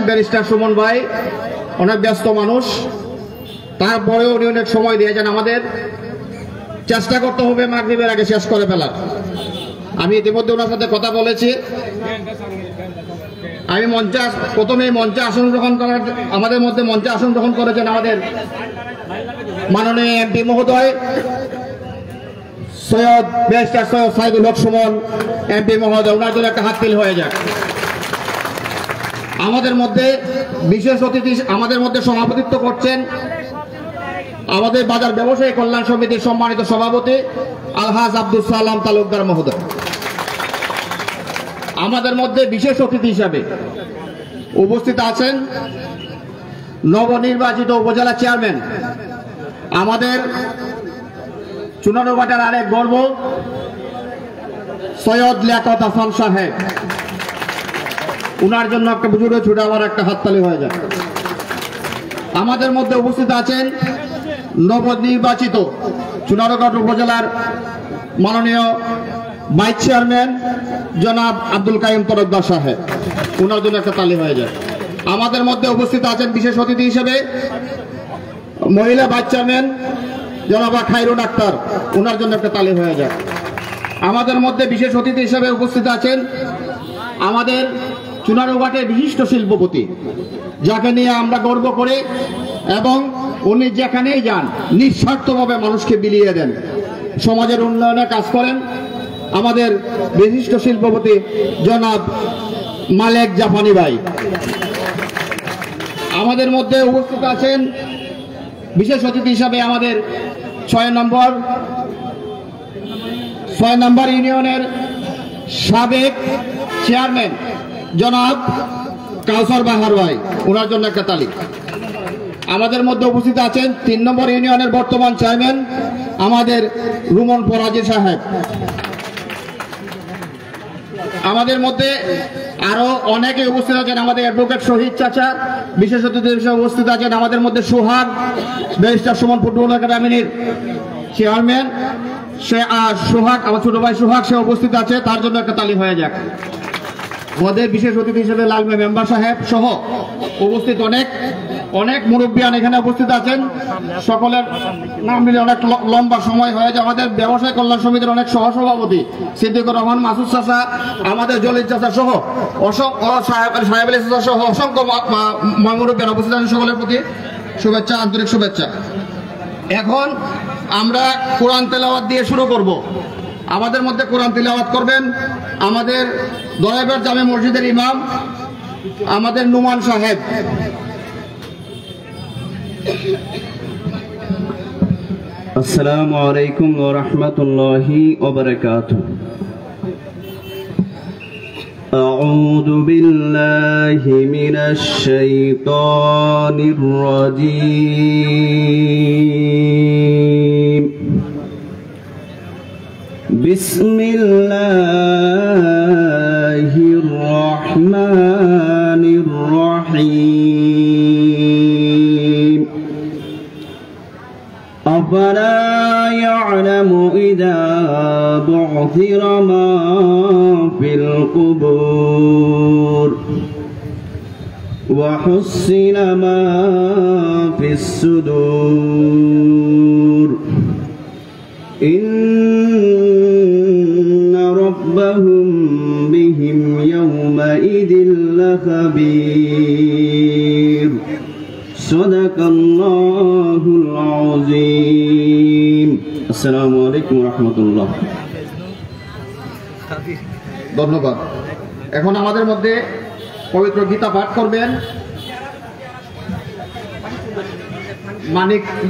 Barrister Suman ভাই অনেক ব্যস্ত মানুষ, তারপরেও উনি অনেক সময় দিয়েছেন। আমাদের চেষ্টা করতে হবে মাগরিবের আগে শেষ করে ফেলার। আমি ইতিমধ্যে ওনার সাথে কথা বলেছি। আমি প্রথমে মঞ্চে আসন গ্রহণ করার আমাদের মধ্যে মঞ্চে আসন গ্রহণ করেছেন আমাদের মাননীয় এমপি মহোদয় সৈয়দ ব্যারিস্টার সৈয়দ সাইদুল হক সুমন এমপি মহোদয়। ওনার জন্য একটা হাততালি হয়ে যায়। আমাদের মধ্যে বিশেষ অতিথি আমাদের মধ্যে সভাপতিত্ব করছেন আমাদের বাজার ব্যবসায়ী কল্যাণ সমিতির সম্মানিত সভাপতি আলহাজ আব্দুল সালাম তালুকদার মহোদয়। আমাদের মধ্যে বিশেষ অতিথি হিসাবে উপস্থিত আছেন নবনির্বাচিত উপজেলা চেয়ারম্যান আমাদের চুনারুঘাটের আরেক গর্ব সৈয়দ লিয়াকত হাসান সাহেব। উনার জন্য একটা বুজুর্গ ছুটে আমার একটা হাততালি হয়ে যায়। আমাদের মধ্যে উপস্থিত আছেন নবনির্বাচিত চুনারুঘাট উপজেলার মাননীয় ভাইস চেয়ারম্যান জনাব আব্দুল কাইম তরফদার সাহেব। উনার জন্য একটা তালি হয়ে যায়। আমাদের মধ্যে উপস্থিত আছেন বিশেষ অতিথি হিসেবে মহিলা ভাইস চেয়ারম্যান জনাবা খায়রুন আক্তার। উনার জন্য একটা তালি হয়ে যায়। আমাদের মধ্যে বিশেষ অতিথি হিসেবে উপস্থিত আছেন আমাদের চুনারুঘাটের বিশিষ্ট শিল্পপতি, যাকে নিয়ে আমরা গর্ব করি এবং উনি যেখানেই যান নিঃস্বার্থভাবে মানুষকে বিলিয়ে দেন, সমাজের উন্নয়নে কাজ করেন। আমাদের বিশিষ্ট শিল্পপতি জনাব মালেক জাপানি ভাই। আমাদের মধ্যে উপস্থিত আছেন বিশেষ অতিথি হিসাবে আমাদের 6 নম্বর ইউনিয়নের সাবেক চেয়ারম্যান জনাব কাউসার বাহার ভাই। ওনার জন্য একটা তালি। আমাদের মধ্যে উপস্থিত আছেন 3 নম্বর ইউনিয়নের বর্তমান চেয়ারম্যান আমাদের রুমন ফরাজি সাহেব। আমাদের মধ্যে আরো অনেকে উপস্থিত আছেন আমাদের অ্যাডভোকেট শহীদ চাচা। বিশেষ অতিথি হিসেবে উপস্থিত আছেন আমাদের মধ্যে সোহাগ ব্যারিস্টার সুমন ফুটবল একাডেমির চেয়ারম্যান সোহাগ, আমার ছোট ভাই সোহাগ, সে উপস্থিত আছে। তার জন্য একটা তালি হয়ে যাক। আমাদের বিশেষ অতিথি হিসেবে লালমে মেম্বার সাহেব সহ উপস্থিত অনেক মুরব্বিয়ান এখানে উপস্থিত আছেন। সকলের নাম মিলে অনেক লম্বা সময় হয়ে যায়। আমাদের ব্যবসায় কল্যাণ সমিতির অনেক সহসভাপতি সিদ্দিকুর রহমান মাসুদ চাচা, আমাদের জলিল চাচা সহ সাহেব আলী চাচা সহ অসংখ্য মুরব্বিয়ান উপস্থিত আছেন। সকলের প্রতি শুভেচ্ছা, আন্তরিক শুভেচ্ছা। এখন আমরা কোরআন তেলাওয়াত দিয়ে শুরু করব। আমাদের মধ্যে কোরআন তেলাওয়াত করবেন আমাদের দয়াবের জামে মসজিদের ইমাম আমাদের নুমান সাহেব। আসসালামু আলাইকুম ওয়া রাহমাতুল্লাহি ওয়া বারাকাতুহু। আউযু বিল্লাহি মিনাশ শাইতানির রাজীম। বিসমিল্লাহির রহমানির রহিম। আফালা ইয়ালামু ইযা বু'থিরা মা ফিল কুবুর ওয়া হুসিলা মা ফিস সুদুর ইন্না রাব্বাহুম বিহিম ইয়াওমাইযিন লাখাবীর। সাদাকাল্লাহুল আযীম। আসসালামু আলাইকুম ওয়া রাহমাতুল্লাহ। ধন্যবাদ। এখন আমাদের মধ্যে পবিত্র গীতা পাঠ করবেন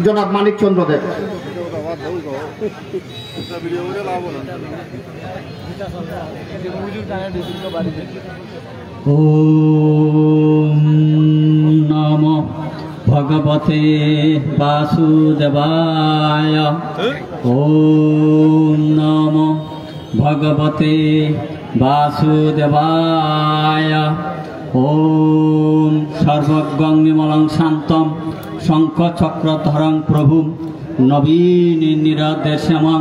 জনাব মানিক চন্দ্র দেব। ওম নমো ভগবতে বাসুদেবায়। ওম নমো ভগবতে বাসুদেবায়। ওম সর্বজ্ঞং নির্মলং শান্তম শঙ্খ চক্রধরং প্রভুম নবীন নিরদেশমং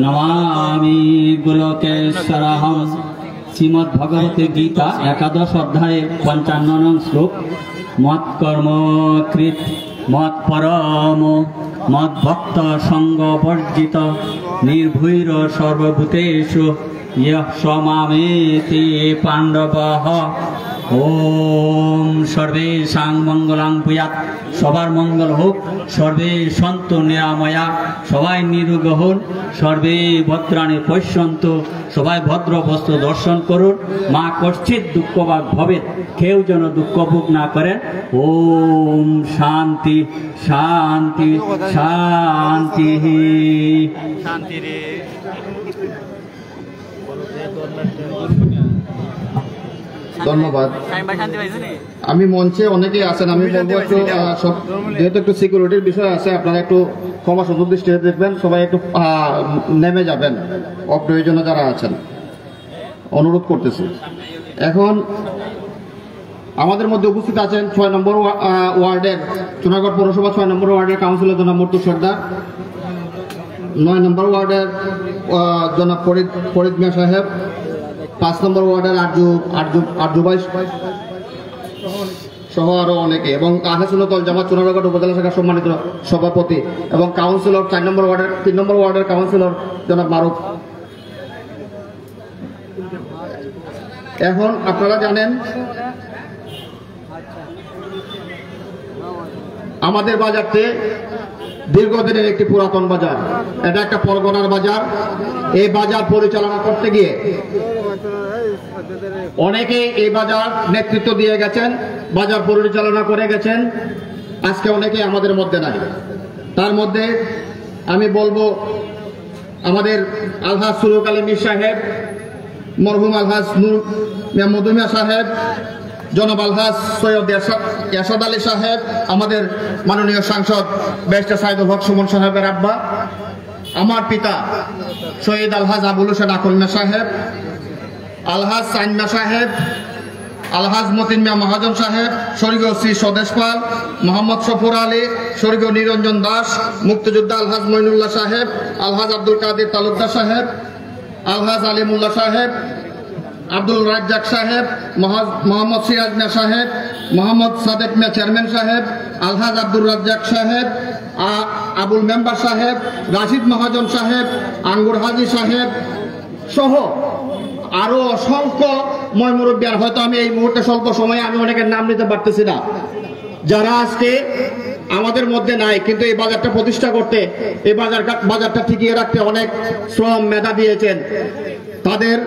নমামি গোলকেশ্বরহম শ্রীমদ্ ভগবতী গীতা 11 অধ্যায়ে 55 নং শ্লোক, মৎ কর্ম কৃত মৎ পরম মৎ ভক্ত সঙ্গ বর্জিত নির্ভৈর সর্বভূতেষু ইয়ঃ সমামেতি পাণ্ডবঃ। ওম সর্বেষাং মঙ্গলাং ভূয়াৎ, সবার মঙ্গল হোক, সর্বে সন্তু নিরাময়া, সবাই নিরোগ হন, সর্বে ভদ্রাণী পশ্যন্তু, সবাই ভদ্র বস্ত্র দর্শন করুন, মা কশ্চিৎ দুঃখভাগ ভবে, কেউ যেন দুঃখ ভোগ না করেন। ওম শান্তি শান্তি শান্তি শান্তি রে। ধন্যবাদ। আমি মঞ্চে অনেকেই আছেন, আমি বলবো একটু যেহেতু একটু সিকিউরিটির বিষয় আছে, আপনারা একটু ক্ষমা সুন্দর দৃষ্টিতে দেখবেন, সবাই একটু নেমে যাবেন অপ্রয়োজনীয় যারা আছেন, অনুরোধ করতেছি। এখন আমাদের মধ্যে উপস্থিত আছেন 6 নম্বর ওয়ার্ডের, চুনাগড় পৌরসভা 6 নম্বর ওয়ার্ডের কাউন্সিলর জনাব মর্তু সর্দার, 9 নম্বর ওয়ার্ডের জনাব ফরিদ মিয়া সাহেব, 5 নম্বর ওয়ার্ডের আরজু ভাই সহ আরো অনেকে, এবং আহলে সুন্নাত ওয়াল জামাত চুনারগড় উপজেলা শাখার সম্মানিত সভাপতি এবং কাউন্সিলর 3 নম্বর ওয়ার্ডের কাউন্সিলর জনাব মারুফ। এখন আপনারা জানেন আমাদের বাজারটি দীর্ঘদিনের একটি পুরাতন বাজার, এটা একটা পরগনার বাজার। এই বাজার পরিচালনা করতে গিয়ে অনেকে এই বাজার নেতৃত্ব দিয়ে গেছেন, বাজার পরিচালনা করে গেছেন, আজকে অনেকে আমাদের মধ্যে নাই। তার মধ্যে আমি বলবো আমাদের আলহাজ সুরুক আলী মীর সাহেব, মরহুম আলহাজ মধুমিয়া সাহেব, জনাব আলহাজ সৈয়দ এরশাদ আলী সাহেব, আমাদের মাননীয় সাংসদ ব্যারিস্টার সাইদুল হক সুমন সাহেবের আব্বা, আমার পিতা শহীদ আলহাজ আবুল হোসেন আকল মিয়া সাহেব, আলহাজ সাইন মিয়া সাহেব, আলহাজ মতিন মিয়া মহাজন সাহেব, স্বর্গীয় শ্রী স্বদেশ পাল, মোহাম্মদ সফর আলী, স্বর্গীয় নিরঞ্জন দাস, মুক্তিযোদ্ধা আলহাজ মইনুল্লাহ সাহেব, আলহাজ আব্দুল কাদের তালুকদার সাহেব, আলহাজ আলিমুল্লাহ সাহেব, আব্দুল রাজ্জাক সাহেব, মোহাম্মদ সিরাজ মিয়া সাহেব, মোহাম্মদ সাদেক মিয়া চেয়ারম্যান সাহেব, আলহাজ আব্দুল রাজ্জাক সাহেব, আবুল মেম্বার সাহেব, রাশিদ মহাজন সাহেব, আঙ্গুর হাজি সাহেব সহ আরো অসংখ্য ময়মুরব্বিয়ান, হয়তো আমি এই মুহূর্তে স্বল্প সময়ে আমি অনেকের নাম নিতে পারতেছি না, যারা আজকে আমাদের মধ্যে নাই, কিন্তু এই বাজারটা প্রতিষ্ঠা করতে, এই বাজারটা টিকিয়ে রাখতে অনেক শ্রম মেধা দিয়েছেন। তাদের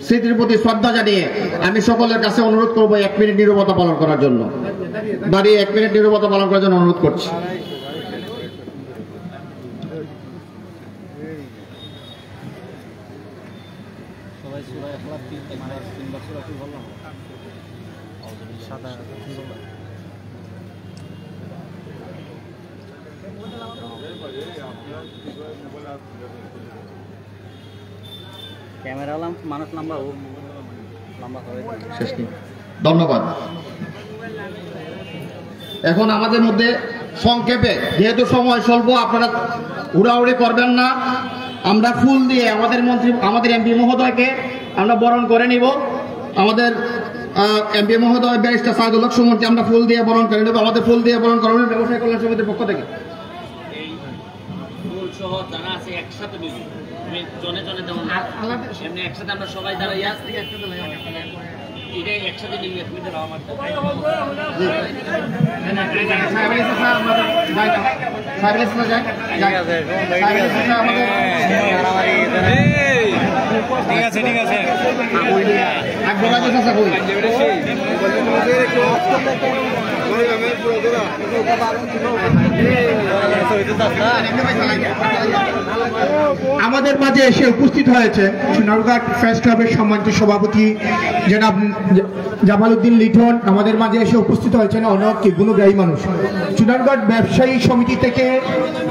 স্মৃতির প্রতি শ্রদ্ধা জানিয়ে আমি সকলের কাছে অনুরোধ করবো 1 মিনিট নীরবতা পালন করার জন্য। দাঁড়িয়ে 1 মিনিট নীরবতা পালন করার জন্য অনুরোধ করছি। ক্যামেরা মানুষ লম্বা হোক, লম্বা হবে। ধন্যবাদ। এখন আমাদের মধ্যে সংক্ষেপে, যেহেতু সময় স্বল্প, আপনারা উড়াউড়ি করবেন না, আমরা ফুল দিয়ে আমাদের এমপি মহোদয়কে আমরা বরণ করে নিব। আমাদের এমপি মহোদয় ব্যারিস্টার সাইদুল হক সুমনকে আমরা ফুল দিয়ে বরণ করে নেব। আমাদের ফুল দিয়ে বরণ করানোর ব্যবসায়ী কল্যাণ সমিতির পক্ষ থেকে একসাথে আমরা সবাই দাঁড়াই একসাথে ঠিক আছে ঠিক আছে। আমাদের মাঝে এসে উপস্থিত হয়েছে সোনারঘাট প্রেস ক্লাবের সম্মানিত সভাপতি জনাব জামাল উদ্দিন লিটন। আমাদের মাঝে এসে উপস্থিত হয়েছেন অনেক গুণগ্রাহী মানুষ। সোনারঘাট ব্যবসায়ী সমিতি থেকে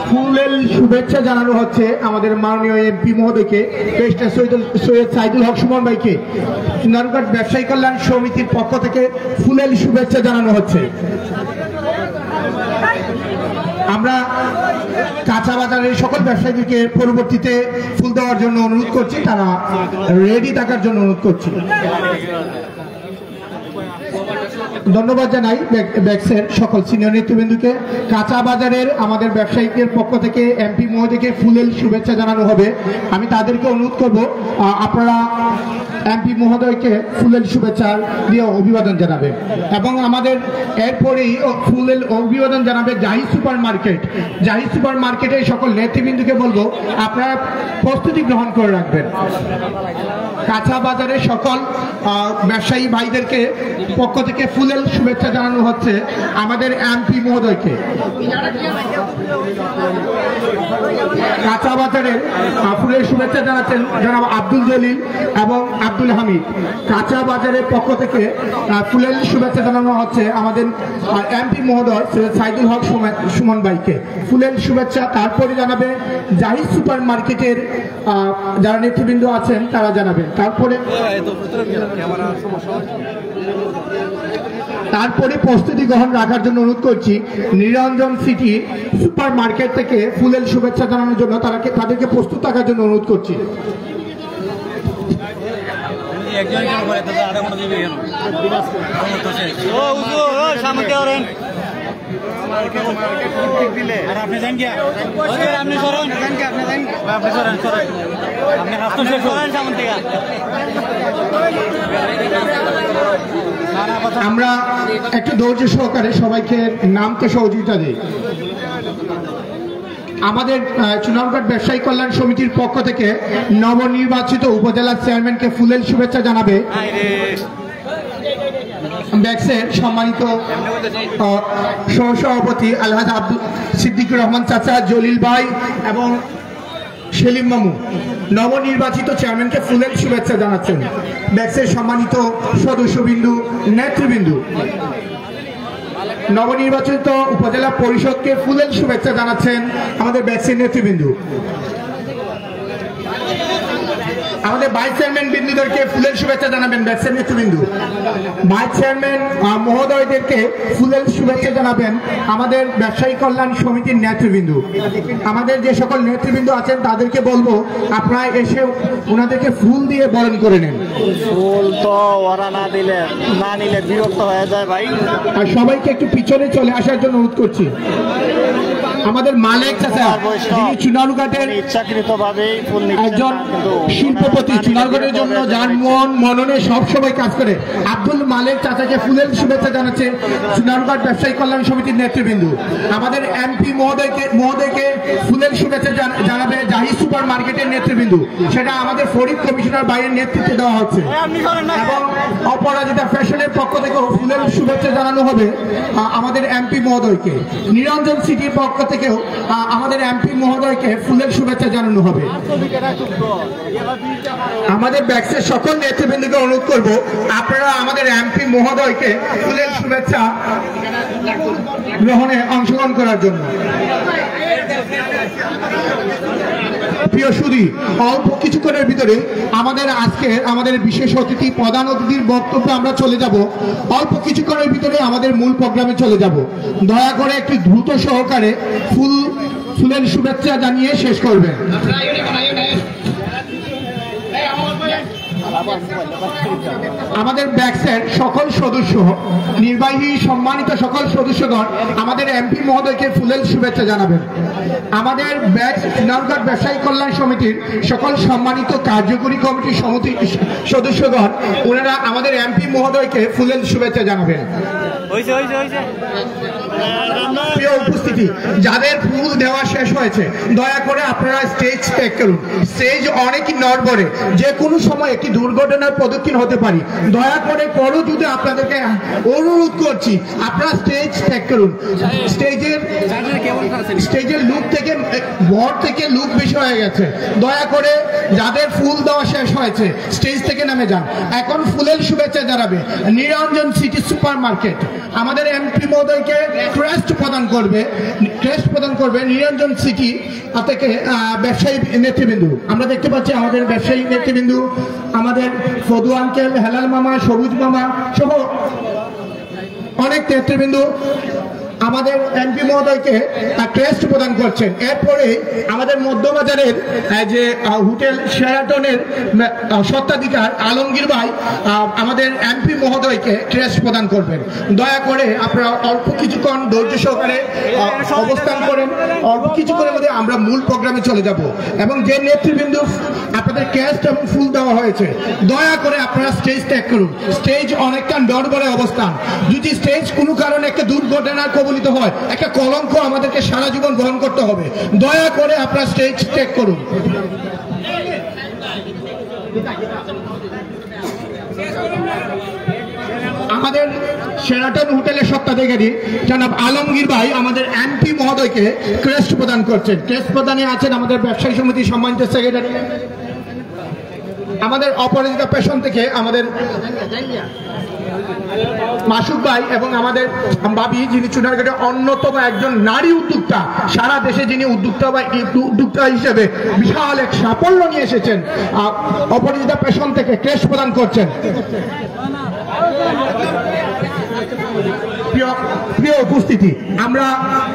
ফুলের শুভেচ্ছা জানানো হচ্ছে আমাদের মাননীয় এমপি মহোদয়কে, সৈয়দ সাইদুল হক সুমন ভাইকে। সোনারঘাট ব্যবসায়ী কল্যাণ সমিতির পক্ষ থেকে ফুলের শুভেচ্ছা জানানো হচ্ছে। আমরা কাঁচা বাজারের সকল ব্যবসায়ীদেরকে পরবর্তীতে ফুল দেওয়ার জন্য অনুরোধ করছি, তারা রেডি থাকার জন্য অনুরোধ করছি। ধন্যবাদ জানাই ব্যাক্সের সকল সিনিয়র নেতৃবৃন্দকে। কাঁচা বাজারের আমাদের ব্যবসায়ীদের পক্ষ থেকে এমপি মহোদয়কে ফুলের শুভেচ্ছা জানানো হবে। আমি তাদেরকে অনুরোধ করব আপনারা এমপি মহোদয়কে ফুলের শুভেচ্ছা দিয়ে অভিবাদন জানাবেন, এবং আমাদের এরপরেই ফুলের অভিবাদন জানাবে Zahid super market. Zahid super মার্কেটের সকল নেতৃবৃন্দকে বলবো আপনারা প্রস্তুতি গ্রহণ করে রাখবেন। কাঁচা বাজারের সকল ব্যবসায়ী ভাইদেরকে পক্ষ থেকে ফুলের শুভেচ্ছা জানানো হচ্ছে আমাদের এমপি মহোদয়কে। কাঁচা বাজারের ফুলের শুভেচ্ছা জানাচ্ছেন জনাব আব্দুল জলিল এবং আব্দুল হামিদ। কাঁচা বাজারের পক্ষ থেকে ফুলের শুভেচ্ছা জানানো হচ্ছে আমাদের এমপি মহোদয় সাইদুল হক সুমন ভাইকে ফুলের শুভেচ্ছা। তারপরে জানাবে জাহিদ সুপার মার্কেটের যারা নেতৃবৃন্দ আছেন তারা জানাবেন। তারপরে প্রস্তুতি গ্রহণ রাখার জন্য অনুরোধ করছি নিরঞ্জন সিটি সুপার মার্কেট থেকে ফুলের শুভেচ্ছা জানানোর জন্য তাদেরকে প্রস্তুত থাকার জন্য অনুরোধ করছি। আমরা একটু ধৈর্য সহকারে সবাইকে নামতে সহযোগিতা দিই। আমাদের চুনারঘাট ব্যবসায়ী কল্যাণ সমিতির পক্ষ থেকে নবনির্বাচিত উপজেলা চেয়ারম্যানকে ফুলের শুভেচ্ছা জানাবে ব্যাক্সের সম্মানিত সহসভাপতি আলহাজ আব্দুল সিদ্দিকুর রহমান চাচা, জলিল ভাই এবং সেলিম মামু। নবনির্বাচিত চেয়ারম্যানকে ফুলের শুভেচ্ছা জানাচ্ছেন ব্যাক্সের সম্মানিত সদস্যবিন্দু, নেতৃবৃন্দু। নবনির্বাচিত উপজেলা পরিষদকে ফুলের শুভেচ্ছা জানাচ্ছেন আমাদের ব্যাক্সের নেতৃবৃন্দু। আমাদের ভাইস চেয়ারম্যান বিন্দুদেরকে ফুলের শুভেচ্ছা জানাবেন ব্যাক্সের নেতৃবৃন্দু। ভাইস চেয়ারম্যান মহোদয়দেরকে ফুলের শুভেচ্ছা জানাবেন আমাদের ব্যবসায়ী কল্যাণ সমিতির নেতৃবৃন্দু। আমাদের যে সকল নেতৃবৃন্দ আছেন তাদেরকে বলবো আপনারা এসে ওনাদেরকে ফুল দিয়ে বরণ করে নেন। ফুল তো ওরা না নিলে বিরক্ত হয়ে যায় ভাই। আর সবাইকে একটু পিছনে চলে আসার জন্য অনুরোধ করছি। আমাদের মালিক চাচা, যিনি চুনারঘাটের ইচ্ছাকৃতভাবে ফুল একজন শিল্পপতি, চুনারঘাটের জন্য যানমোহন মননে সবসময় কাজ করে, আব্দুল মালিক চাচাকে ফুলের শুভেচ্ছা জানাচ্ছে চুনারঘাট ব্যবসায়ী কল্যাণ সমিতির নেতৃবৃন্দ। আমাদের এমপি মহোদয়কে ফুলের শুভেচ্ছা জানাবে জাহিদ সুপার মার্কেটের নেতৃবৃন্দ। সেটা আমাদের ফরিদ কমিশনার ভাইয়ের নেতৃত্বে দেওয়া হচ্ছে। এবং অপরাজিতা ফ্যাশনের পক্ষ থেকে ফুলের শুভেচ্ছা জানানো হবে আমাদের এমপি মহোদয়কে। নিরঞ্জন সিটির পক্ষ থেকেও আমাদের এমপি মহোদয়কে ফুলের শুভেচ্ছা জানানো হবে। আমাদের ব্যাক্সের সকল নেতৃবৃন্দকে অনুরোধ করব আপনারা আমাদের এমপি মহোদয়কে ফুলের শুভেচ্ছা গ্রহণে অংশগ্রহণ করার জন্য। প্রিয় সুধী, অল্প কিছুক্ষণের ভিতরে আমাদের বিশেষ অতিথি, প্রধান অতিথির বক্তব্যে আমরা চলে যাব। অল্প কিছুক্ষণের ভিতরে আমাদের মূল প্রোগ্রামে চলে যাব। দয়া করে একটু দ্রুত সহকারে ফুলের শুভেচ্ছা জানিয়ে শেষ করবেন। আমাদের ব্যাক্সের সকল সদস্য, নির্বাহী সম্মানিত সকল সদস্যগণ আমাদের এমপি মহোদয়কে ফুলের শুভেচ্ছা জানাবেন। আমাদের চুনারঘাট ব্যবসায়ী কল্যাণ সমিতির সকল সম্মানিত কার্যকরী কমিটির সদস্যগণ ওনারা আমাদের এমপি মহোদয়কে ফুলের শুভেচ্ছা জানাবেন। প্রিয় উপস্থিতি, যাদের ফুল দেওয়া শেষ হয়েছে দয়া করে আপনারা স্টেজ ত্যাগ করুন। স্টেজ অনেকই নড়বড়ে, যে কোনো সময় একটি দুর্ঘটনার সম্মুখীন হতে পারি। দয়া করে যদি আপনাদেরকে অনুরোধ করছি আপনারা স্টেজ ত্যাগ করুন। স্টেজের লুক থেকে ভর থেকে লুক বেশি হয়ে গেছে। দয়া করে যাদের ফুল দেওয়া শেষ হয়েছে স্টেজ থেকে নেমে যান। এখন ফুলের শুভেচ্ছা জানাবে নিরঞ্জন সিটি সুপার মার্কেট। আমাদের এমপি মহোদয়কে ক্রেস্ট প্রদান করবে নিরঞ্জন সিটি থেকে ব্যবসায়ী নেতৃবৃন্দু। আমরা দেখতে পাচ্ছি আমাদের ব্যবসায়ী নেতৃবৃন্দু, আমাদের ফদু আঙ্কেল, হেলাল মামা, সবুজ মামা সহ অনেক নেতৃবৃন্দু আমাদের এমপি মহোদয়কে ক্রেস্ট প্রদান করছেন। এরপরে আমাদের মধ্যবাজারের যে হোটেল শেরাটনের স্বত্বাধিকার আলমগীর ভাই আমাদের এমপি মহোদয়কে ক্রেস্ট প্রদান করবেন। দয়া করে আপনারা অল্প কিছুক্ষণ ধৈর্য সহকারে অবস্থান করেন, অল্প কিছুক্ষণের মধ্যে আমরা মূল প্রোগ্রামে চলে যাব। এবং যে নেতৃবৃন্দ আপনাদের ক্রেস্ট এবং ফুল দেওয়া হয়েছে, দয়া করে আপনারা স্টেজ ত্যাগ করুন। স্টেজ অনেকটা নড়বড়ে অবস্থান, যদি স্টেজ কোনো কারণে একটা দুর্ঘটনার কবলিত হয়, একটা কলঙ্ক আমাদেরকে সারা জীবন বহন করতে হবে। দয়া করে আপনারা স্টেজ ত্যাগ করুন। আমাদের শেরাটন হোটেলের স্বত্বাধিকারী জনাব আলমগীর ভাই আমাদের এমপি মহোদয়কে ক্রেস্ট প্রদান করছেন। ক্রেস্ট প্রদানে আছেন আমাদের ব্যবসায়ী সমিতির সম্মানিত সেক্রেটারি, আমাদের অপরাজিতা পেশন থেকে আমাদের মাসুক ভাই এবং আমাদের ভাবি, যিনি চুনারঘাটের অন্যতম একজন নারী উদ্যোক্তা, সারা দেশে যিনি উদ্যোক্তা হিসেবে বিশাল এক সাফল্য নিয়ে এসেছেন, অপরাজিতা পেশন থেকে ক্রেস্ট প্রদান করছেন। প্রিয় উপস্থিতি, আমরা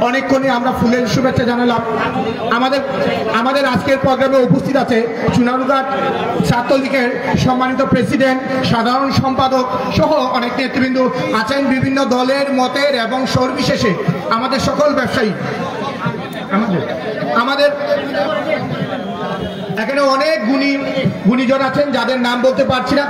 অনেকক্ষণই আমরা ফুলের শুভেচ্ছা জানালাম। আমাদের আজকের প্রোগ্রামে উপস্থিত আছে চুনারুঘাট ছাত্রলীগের সম্মানিত প্রেসিডেন্ট, সাধারণ সম্পাদক সহ অনেক নেতৃবৃন্দ আছেন, বিভিন্ন দলের মতের এবং সর্বশেষে আমাদের সকল ব্যবসায়ী। আমাদের এখানে অনেক গুণীজন আছেন, যাদের নাম বলতে পারছি না,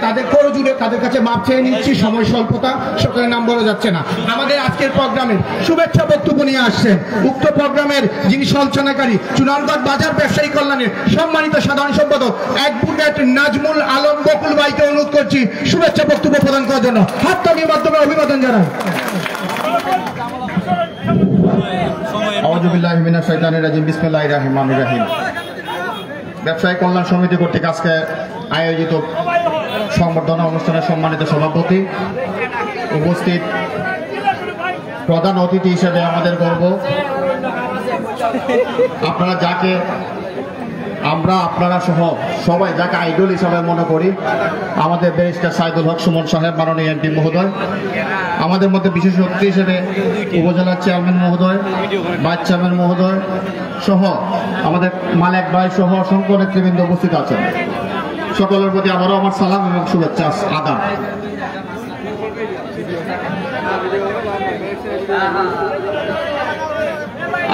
তাদের করজুড়ে তাদের কাছে মাপ চেয়ে নিচ্ছি, সময় স্বল্পতা, সকলের নাম বলা যাচ্ছে না। আমাদের আজকের প্রোগ্রামের শুভেচ্ছা বক্তব্য নিয়ে আসছেন উক্ত প্রোগ্রামের যিনি সঞ্চালনাকারী চুনারঘাট বাজার ব্যবসায়ী কল্যাণের সম্মানিত সাধারণ সম্পাদক অ্যাডভোকেট নাজমুল আলম বকুল ভাইকে অনুরোধ করছি শুভেচ্ছা বক্তব্য প্রদান করার জন্য। হাততালির মাধ্যমে অভিবাদন জানাই। আউযু বিল্লাহি মিনাশ শাইতানির রাজিম, বিসমিল্লাহির রহমানির রহিম। ব্যবসায়ী কল্যাণ সমিতি কর্তৃক আজকে আয়োজিত সংবর্ধনা অনুষ্ঠানের সম্মানিত সভাপতি, উপস্থিত প্রধান অতিথি হিসেবে আমাদের গর্ব, আপনারা যাকে আপনারা সহ সবাই যাকে আইডল হিসাবে মনে করি, আমাদের ব্যারিস্টার সাইদুল হক সুমন সাহেব, মাননীয় এমপি মহোদয়, আমাদের মধ্যে বিশেষ অতিথি হিসেবে উপজেলার চেয়ারম্যান মহোদয়, ভাইস চেয়ারম্যান মহোদয় সহ আমাদের মালেক ভাই সহ অসংখ্য নেতৃবৃন্দ উপস্থিত আছেন। সকলের প্রতি আবারও আমার সালাম এবং শুভেচ্ছা আদাব।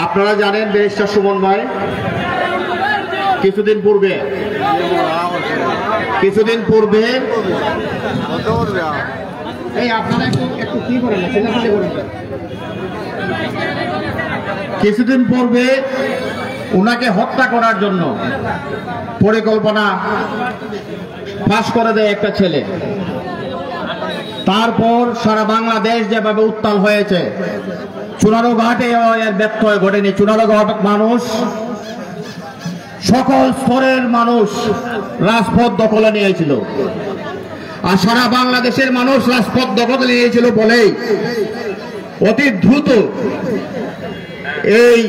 আপনারা জানেন ব্যারিস্টার সুমন ভাই কিছুদিন পূর্বে ওনাকে হত্যা করার জন্য পরিকল্পনা ফাঁস করে দেয় একটা ছেলে। তারপর সারা বাংলাদেশ যেভাবে উত্তাল হয়েছে, চুনারুঘাটে এর ব্যত্যয় ঘটেনি। চুনারুঘাট মানুষ, সকল স্তরের মানুষ রাজপথ দখলে নিয়েছিল, আর সারা বাংলাদেশের মানুষ রাজপথ দখলে নিয়েছিল বলেই অতি দ্রুত এই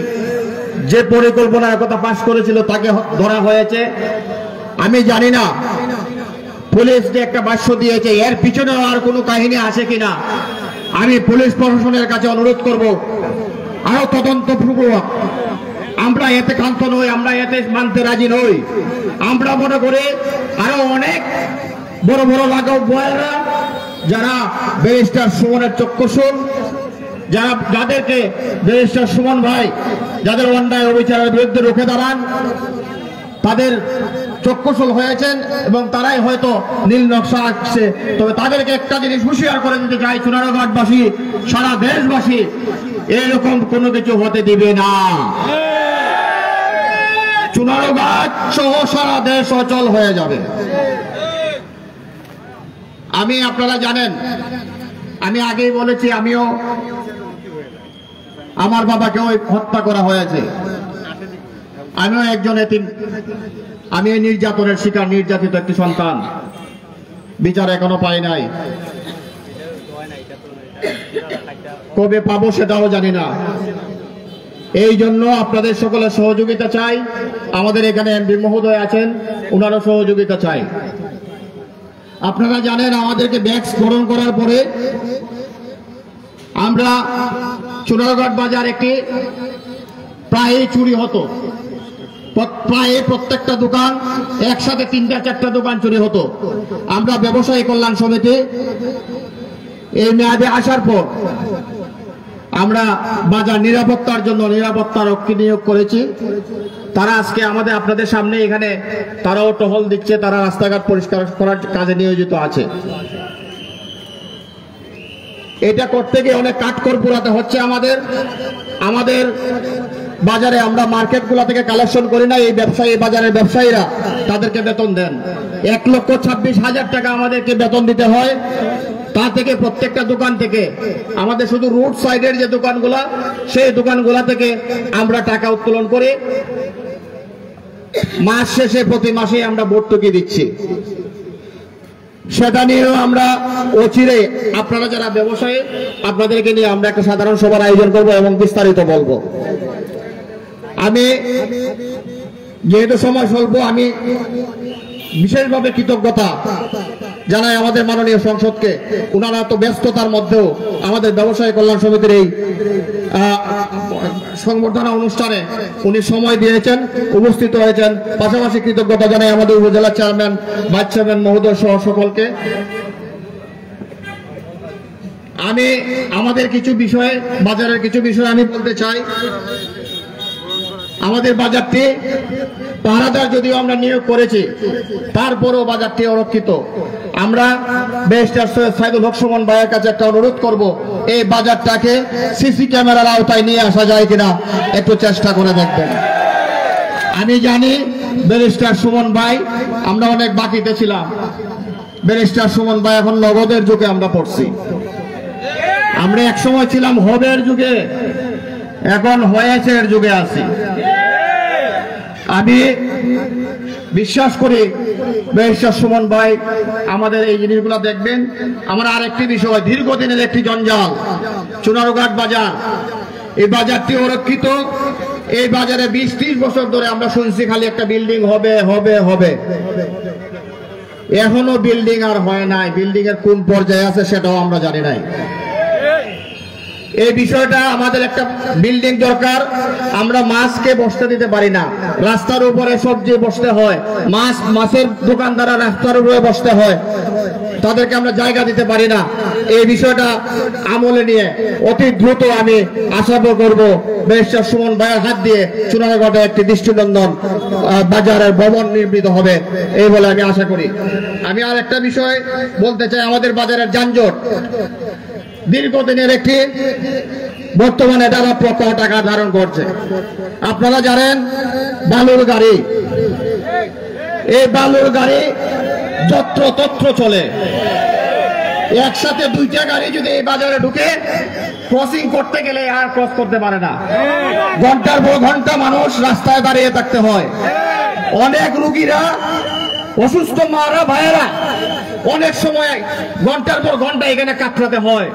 যে পরিকল্পনার কথা পাশ করেছিল তাকে ধরা হয়েছে। আমি জানি না পুলিশ যে একটা ভাষ্য দিয়েছে, এর পিছনে আর কোনো কাহিনী আছে কিনা। আমি পুলিশ প্রশাসনের কাছে অনুরোধ করব, আরো তদন্তপূর্বক। আমরা এতে ক্ষান্ত নই, আমরা এতে মানতে রাজি নই। আমরা মনে করি আরো অনেক বড় বড় লাঘব বয়েরা যারা ব্যারিস্টার সুমনের চক্ষুশূল, যাদেরকে ব্যারিস্টার সুমন ভাই যাদের অন্যায় অবিচারের বিরুদ্ধে রুখে দাঁড়ান, তাদের চক্ষুশূল হয়েছেন এবং তারাই হয়তো নীল নকশা আঁকছে। তবে তাদেরকে একটা জিনিস হুঁশিয়ার করে দিতে চাই, চুনারুঘাটবাসী, সারা দেশবাসী এরকম কোনো কিছু হতে দিবে না। চুনারুঘাট সহ সারা দেশ অচল হয়ে যাবে। আপনারা জানেন, আমি আগেই বলেছি, আমার বাবাকে হত্যা করা হয়েছে। আমিও একজন এতিম, আমি এই নির্যাতনের শিকার, নির্যাতিত একটি সন্তান। বিচার এখনো পাই নাই, কবে পাবো সেটাও জানি না। এই জন্য আপনাদের সকলের সহযোগিতা চাই। আমাদের এখানে এমপি মহোদয় আছেন, ওনারও সহযোগিতা চাই। আপনারা জানেন আমাদেরকে ব্যাগ স্মরণ করার পরে আমরা চুনারঘাট বাজার একটি প্রায় চুরি হতো, প্রায় প্রত্যেকটা দোকান একসাথে 3-4টা দোকান চুরি হতো। আমরা ব্যবসায়ী কল্যাণ সমিতি এই মেয়াদে আসার পর আমরা বাজার নিরাপত্তার জন্য নিরাপত্তা রক্ষী নিয়োগ করেছি। তারা আজকে আপনাদের সামনে এখানে তারাও টহল দিচ্ছে, তারা রাস্তাঘাট পরিষ্কার করার কাজে নিয়োজিত আছে। এটা করতে গিয়ে অনেক কাঠখড় পোড়াতে হচ্ছে আমাদের বাজারে আমরা মার্কেটগুলো থেকে কালেকশন করি না, এই বাজারের ব্যবসায়ীরা তাদেরকে বেতন দেন। 1,26,000 টাকা আমাদেরকে বেতন দিতে হয়। তা থেকে প্রত্যেকটা দোকান থেকে আমাদের শুধু রোড সাইডের যে দোকানগুলা, সেই দোকানগুলা থেকে আমরা টাকা উত্তোলন করে মাস শেষে প্রতি মাসে আমরা ভর্তুকি দিচ্ছি। সেটা নিয়েও আমরা অচিরে আপনারা যারা ব্যবসায়ী আপনাদেরকে নিয়ে আমরা একটা সাধারণ সভার আয়োজন করব এবং বিস্তারিত বলবো। আমি যেহেতু সময় স্বল্প, আমি বিশেষভাবে কৃতজ্ঞতা জানাই আমাদের মাননীয় সংসদকে। ওনারা তো ব্যস্ততার মধ্যেও আমাদের ব্যবসায়ী কল্যাণ সমিতির এই সংবর্ধনা অনুষ্ঠানে উনি সময় দিয়েছেন, উপস্থিত হয়েছেন। পাশাপাশি কৃতজ্ঞতা জানাই আমাদের উপজেলা চেয়ারম্যান, ভাইস চেয়ারম্যান মহোদয় সহ সকলকে। আমি আমাদের কিছু বিষয়ে, বাজারের কিছু বিষয়ে আমি বলতে চাই। আমাদের বাজারটি পাহারাদার যদিও আমরা নিয়োগ করেছি, তারপরও বাজারটি অরক্ষিত। আমরা ব্যারিস্টার সৈয়দ সাইদুল হক সুমন ভাইয়ের কাছে একটা অনুরোধ করব, এই বাজারটাকে সিসি ক্যামেরার আওতায় নিয়ে আসা যায় কিনা একটু চেষ্টা করে দেখবেন। আমি জানি ব্যারিস্টার সুমন ভাই, আমরা অনেক বাকিতে ছিলাম। ব্যারিস্টার সুমন ভাই এখন নগদের যুগে আমরা পড়ছি। আমরা একসময় ছিলাম হবের যুগে, এখন হয়েছের যুগে আছি। আমি বিশ্বাস করি ব্যারিস্টার সুমন ভাই আমাদের এই জিনিসগুলো দেখবেন। আমার আরেকটি বিষয়, দীর্ঘদিনের একটি জঞ্জাল চুনারঘাট বাজার। এই বাজারটি অরক্ষিত। এই বাজারে 20-30 বছর ধরে আমরা শুনছি খালি একটা বিল্ডিং হবে হবে হবে, এখনো বিল্ডিং আর হয় নাই। বিল্ডিং এর কোন পর্যায়ে আছে সেটাও আমরা জানি নাই। এই বিষয়টা আমাদের একটা বিল্ডিং দরকার। আমরা মাছকে বসতে দিতে পারি না, রাস্তার উপরে সবজি বসতে হয়, মাছের দোকানদাররা রাস্তার উপরে বসতে হয়, তাদেরকে আমরা জায়গা দিতে পারি না। এই বিষয়টা আমলে নিয়ে অতি দ্রুত আমি আশা করব ব্যারিস্টার সুমন ভাইয়ের হাত দিয়ে চুনারঘাটে একটি দৃষ্টিনন্দন বাজারের ভবন নির্মিত হবে, এই বলে আমি আশা করি। আমি আর একটা বিষয় বলতে চাই, আমাদের বাজারের যানজট দীর্ঘদিনের একটি বর্তমানে টানা প্রবাহ টাকা ধারণ করছে। আপনারা জানেন বালুর গাড়ি, এই বালুর গাড়ি যত্র তত্র চলে। একসাথে 2টা গাড়ি যদি এই বাজারে ঢুকে ক্রসিং করতে গেলে আর ক্রস করতে পারে না। ঘন্টার পর ঘন্টা মানুষ রাস্তায় দাঁড়িয়ে থাকতে হয়। অনেক রুগীরা, অসুস্থ মারা ভাইয়েরা অনেক সময় ঘন্টার পর ঘন্টা এখানে কাতরাতে হয়।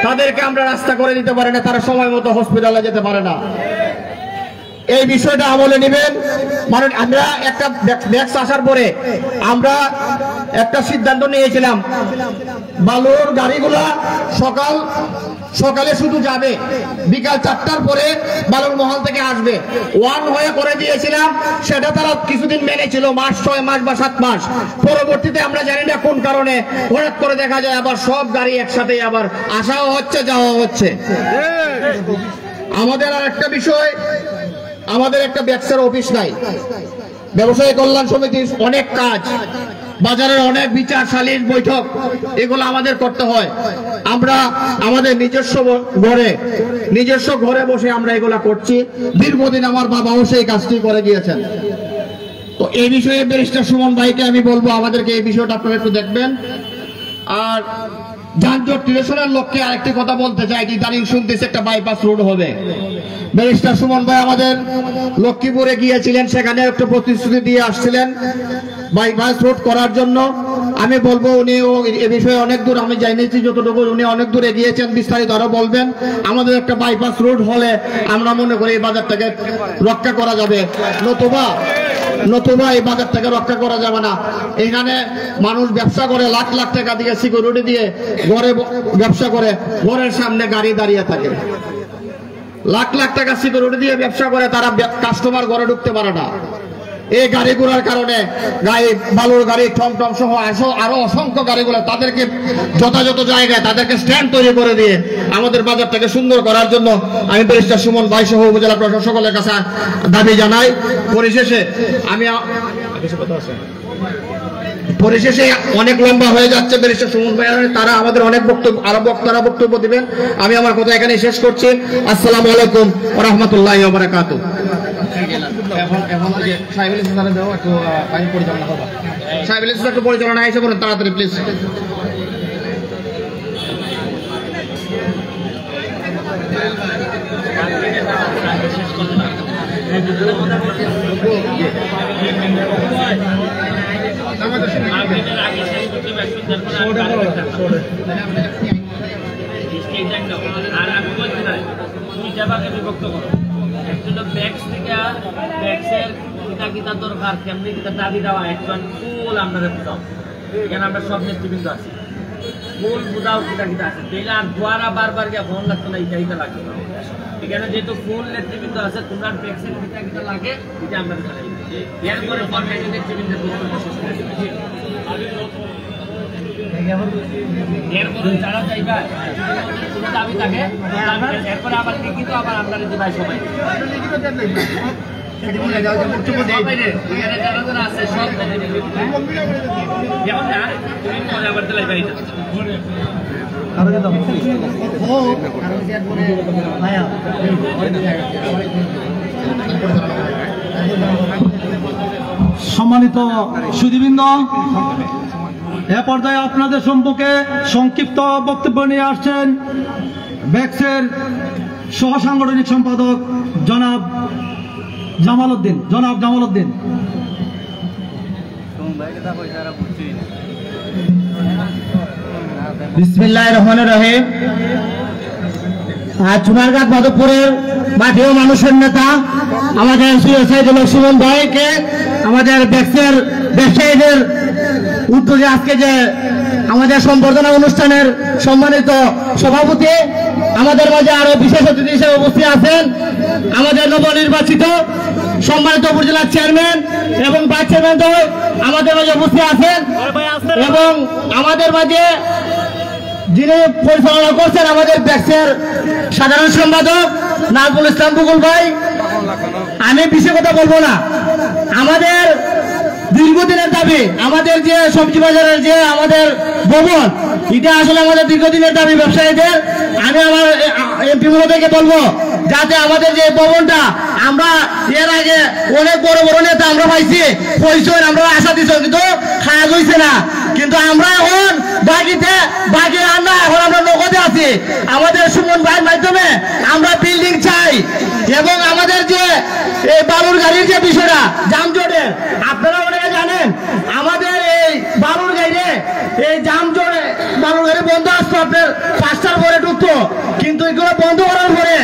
তাদেরকে আমরা রাস্তা করে দিতে পারি না, তারা সময় মতো হসপিটালে যেতে পারে না। এই বিষয়টা আমলে নেবেন। মানে আমরা একটা ব্যাক্স আসার পরে আমরা একটা সিদ্ধান্ত নিয়েছিলাম, বালুর গাড়িগুলা সকালে শুধু যাবে, বিকাল 4টার পরে বালুর মহল থেকে আসবে। 1 হয়ে করে দিয়েছিলাম, সেটা তারা কিছুদিন মেনেছিল, 6 মাস বা 7 মাস। পরবর্তীতে আমরা জানি না কোন কারণে হঠাৎ করে দেখা যায় আবার সব গাড়ি একসাথে আবার আসাও হচ্ছে, যাওয়া হচ্ছে। আমাদের আর একটা বিষয়, আমাদের একটা ব্যাক্সের অফিস নাই। ব্যবসায়ী কল্যাণ সমিতির অনেক কাজ, বাজারের অনেক বিচার সালিশ বৈঠক, এগুলো আমাদের করতে হয়। আমরা আমাদের নিজস্ব ঘরে বসে আমরা এগুলা করছি। দীর্ঘদিন আমার বাবাও সেই কাজটি করে গিয়েছেন। তো এই বিষয়ে ব্যারিস্টার সুমন ভাইকে আমি বলবো, আমাদেরকে এই বিষয়টা আপনারা একটু দেখবেন। আর যানজট নিরসনের লক্ষ্যে আরেকটি কথা বলতে চাই, ইদানিং শুনতেছি একটা বাইপাস রোড হবে। ব্যারিস্টার সুমন ভাই আমাদের লক্ষ্মীপুরে গিয়েছিলেন, সেখানে একটা প্রতিশ্রুতি দিয়ে আসছিলেন বাইপাস রোড করার জন্য। আমি বলবো উনি এ বিষয়ে অনেক দূর, আমি জানিয়েছি যতটুকু, উনি অনেক দূরে গিয়েছেন, বিস্তারিত আরো বলবেন। আমাদের একটা বাইপাস রোড হলে আমরা মনে করি এই বাজারটাকে রক্ষা করা যাবে। নতুবা নতুবা এই বাজার থেকে রক্ষা করা যাবে না। এখানে মানুষ ব্যবসা করে লাখ লাখ টাকা দিয়ে সিকিউরিটি দিয়ে ঘরে ব্যবসা করে, ঘরের সামনে গাড়ি দাঁড়িয়ে থাকে, লাখ লাখ টাকা সিকিউরিটি দিয়ে ব্যবসা করে, তারা কাস্টমার ঘরে ঢুকতে পারে না। এই গাড়ি ঘোড়ার কারণে গাড়ি, বালুর গাড়ি, টমটম সহ আরো অসংখ্য গাড়িগুলো তাদেরকে যথাযথ জায়গায় তাদেরকে স্ট্যান্ড তৈরি করে দিয়ে আমাদের বাজারটাকে সুন্দর করার জন্য আমি ব্যারিস্টার সুমন ভাই সহ উপজেলা প্রশাসক সকলের কাছে দাবি জানাই। পরিশেষে অনেক লম্বা হয়ে যাচ্ছে ব্যারিস্টার সুমন ভাই, তারা আমাদের অনেক বক্তব্য, আরো বক্তারা বক্তব্য দিবেন। আমি আমার কথা এখানে শেষ করছি। আসসালামু আলাইকুম ওয়া রাহমাতুল্লাহি ওয়া বারাকাতুহু। পরিচালনা এসে করুন তাড়াতাড়ি প্লিজ। বিভক্ত করো, একজন ব্যাগস থেকে ব্যাগসের কিতা দরকার, কেমনি কিতা দাবি দেওয়া, একজন ফুল আমরা বুঝাও। এখানে আমরা সব নেতৃবৃন্দ আছি, ফুল বুঝাও কিতা কিতা আছে, তাইলে আর দ্বারা বারবার গিয়ে ফোন লাগতো না, এটা লাগতো না। এখানে যেহেতু ফুল নেতৃবৃন্দ আছে, তোমরা ব্যাগসের কিতা কিতা লাগে এটা আমরা জানাই। এরপরে ফরম্যালি নেতৃবৃন্দের বক্তব্য শেষ করে দিচ্ছি। এরপরে যারা যাইবা কোনো দাবি থাকে, এরপরে আবার লিখিত আবার আমরা দিবাই সবাই। আছে সব যেমন আবার দিলাই বাড়িতে সম্মানিত সুধীবৃন্দ, এ পর্যায়ে আপনাদের সম্মুখে সংক্ষিপ্ত বক্তব্য নিয়ে আসছেন ব্যাগসের সহ সাংগঠনিক সম্পাদক জনাব জামাল উদ্দিন। বিসমিল্লাহির রহমানির রহিম। চুনারঘাট মাধবপুরের মাঠেও মানুষের নেতা আমাদের সাইদুল সুমন ভাইকে আমাদের ব্যাগসের ব্যবসায়ীদের উদ্যোগে আজকে যে আমাদের সম্বর্ধনা অনুষ্ঠানের সম্মানিত সভাপতি, আমাদের মাঝে আরো বিশেষ অতিথি হিসেবে উপস্থিত আছেন আমাদের নবনির্বাচিত সম্মানিত উপজেলা চেয়ারম্যান এবং ভাইস চেয়ারম্যান আমাদের মাঝে উপস্থিত আছেন, এবং আমাদের মাঝে যিনি পরিচালনা করছেন আমাদের ব্যাগসের সাধারণ সম্পাদক নাজমুল ইসলাম বুকুল ভাই। আমি বিশেষ কথা বলবো না, আমাদের দীর্ঘদিনের দাবি, আমাদের যে সবজি বাজারের যে আমাদের ভবন, এটা আসলে আমাদের দীর্ঘদিনের দাবি ব্যবসায়ীদের। আমি আমার এমপি মহোদয়কে বলবো যাতে আমাদের যে ভবনটা, আমরা এর আগে অনেক বড় বড় নেতা আমরা পাইছি, পয়সা আমরা আশা দিচ্ছি কিন্তু খাওয়া হয়েছে না, কিন্তু আমরা এখন বাকি আমরা এখন আমরা নগদে আছি। আমাদের সুমন ভাইয়ের মাধ্যমে আমরা বিল্ডিং চাই, এবং আমাদের যে এই বালুর গাড়ির যে বিষয়টা যানজটের, আপনারা অনেকে জানেন আমাদের এই বালুর গাড়ি, এই যানজটে বালুর গাড়ি বন্ধ আসতো, আপনার 5টার পরে ঢুকতো, কিন্তু এগুলো বন্ধ করার পরে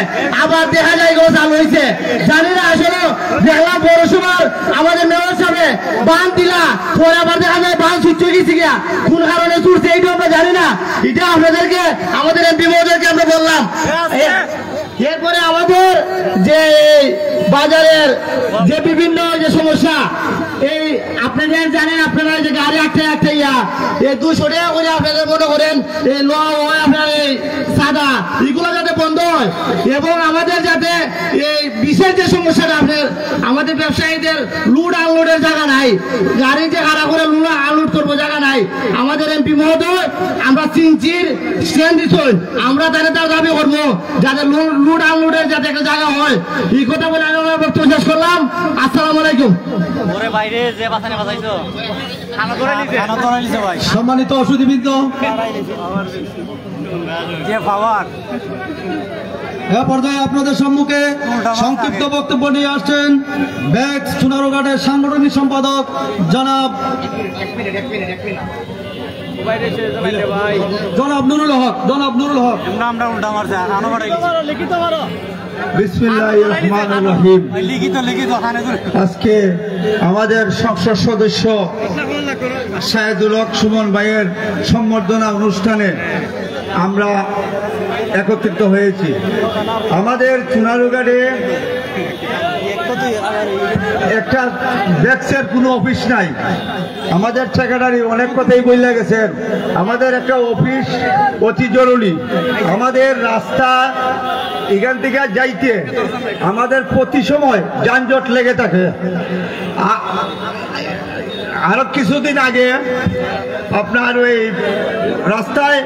আবার দেখা যায় এগুলো চালু হয়েছে। জানি না আসলে দেখলাম পৌরসভার আমাদের মেয়র সাহেব বান দিলা, পরে আবার দেখা যায় বান ছুটতে গেছে গিয়া, কোন কারণে ছুটছে এইটা আমরা জানি না। এটা আপনাদেরকে আমাদের এমপি মহোদয়কে আমরা বললাম। এরপরে আমাদের যে বাজারের যে বিভিন্ন যে সমস্যা, এই আপনাদের জানেন, আপনারা যে গাড়ি একটা এই 200 টাকা করে আপনাদের মনে করেন এই আপনার এই সাদা এগুলো যাতে বন্ধ হয়, এবং আমাদের যাতে এই বিশেষ যে সমস্যাটা আপনার আমাদের ব্যবসায়ীদের লুট আনলোডের জায়গা নাই, গাড়ি যে খারাপ করে লুট আনলোড করবো জায়গা নাই। আমাদের এমপি মহোদয় আমরা চিনচির স্ট্যান্ড দিচ্ছেন, আমরা তাদের তার দাবি করবো যাতে লুট আনলোডের যাতে একটা জায়গা হয়। এই কথা বলে আমি আমার বক্তব্য শেষ করলাম। আসসালামু আলাইকুম। সম্মানিত সুধীবৃন্দ, এ পর্যায়ে আপনাদের সম্মুখে সংক্ষিপ্ত বক্তব্য নিয়ে আসছেন ব্যাগস চুনারঘাটের সাংগঠনিক সম্পাদক জনাব জনাব নুরুল হক, জনাব নুরুল হক। আমরা উল্টা মারছে আনো লিখিত মারো বিসমিল্লাহির রহমানির রহিম। লিখিত আজকে আমাদের সংসদ সদস্য শাহেদুল হক সুমন ভাইয়ের সম্বর্ধনা অনুষ্ঠানে আমরা একত্রিত হয়েছি। আমাদের চুনারুঘাটে একটা ব্যাক্সের কোনো অফিস নাই। আমাদের সেক্রেটারি অনেক কথাই বলে গেছেন। আমাদের একটা অফিস অতি জরুরি। আমাদের রাস্তা এখান থেকে যাইতে আমাদের প্রতি সময় যানজট লেগে থাকে। আরো কিছুদিন আগে আপনার ওই রাস্তায়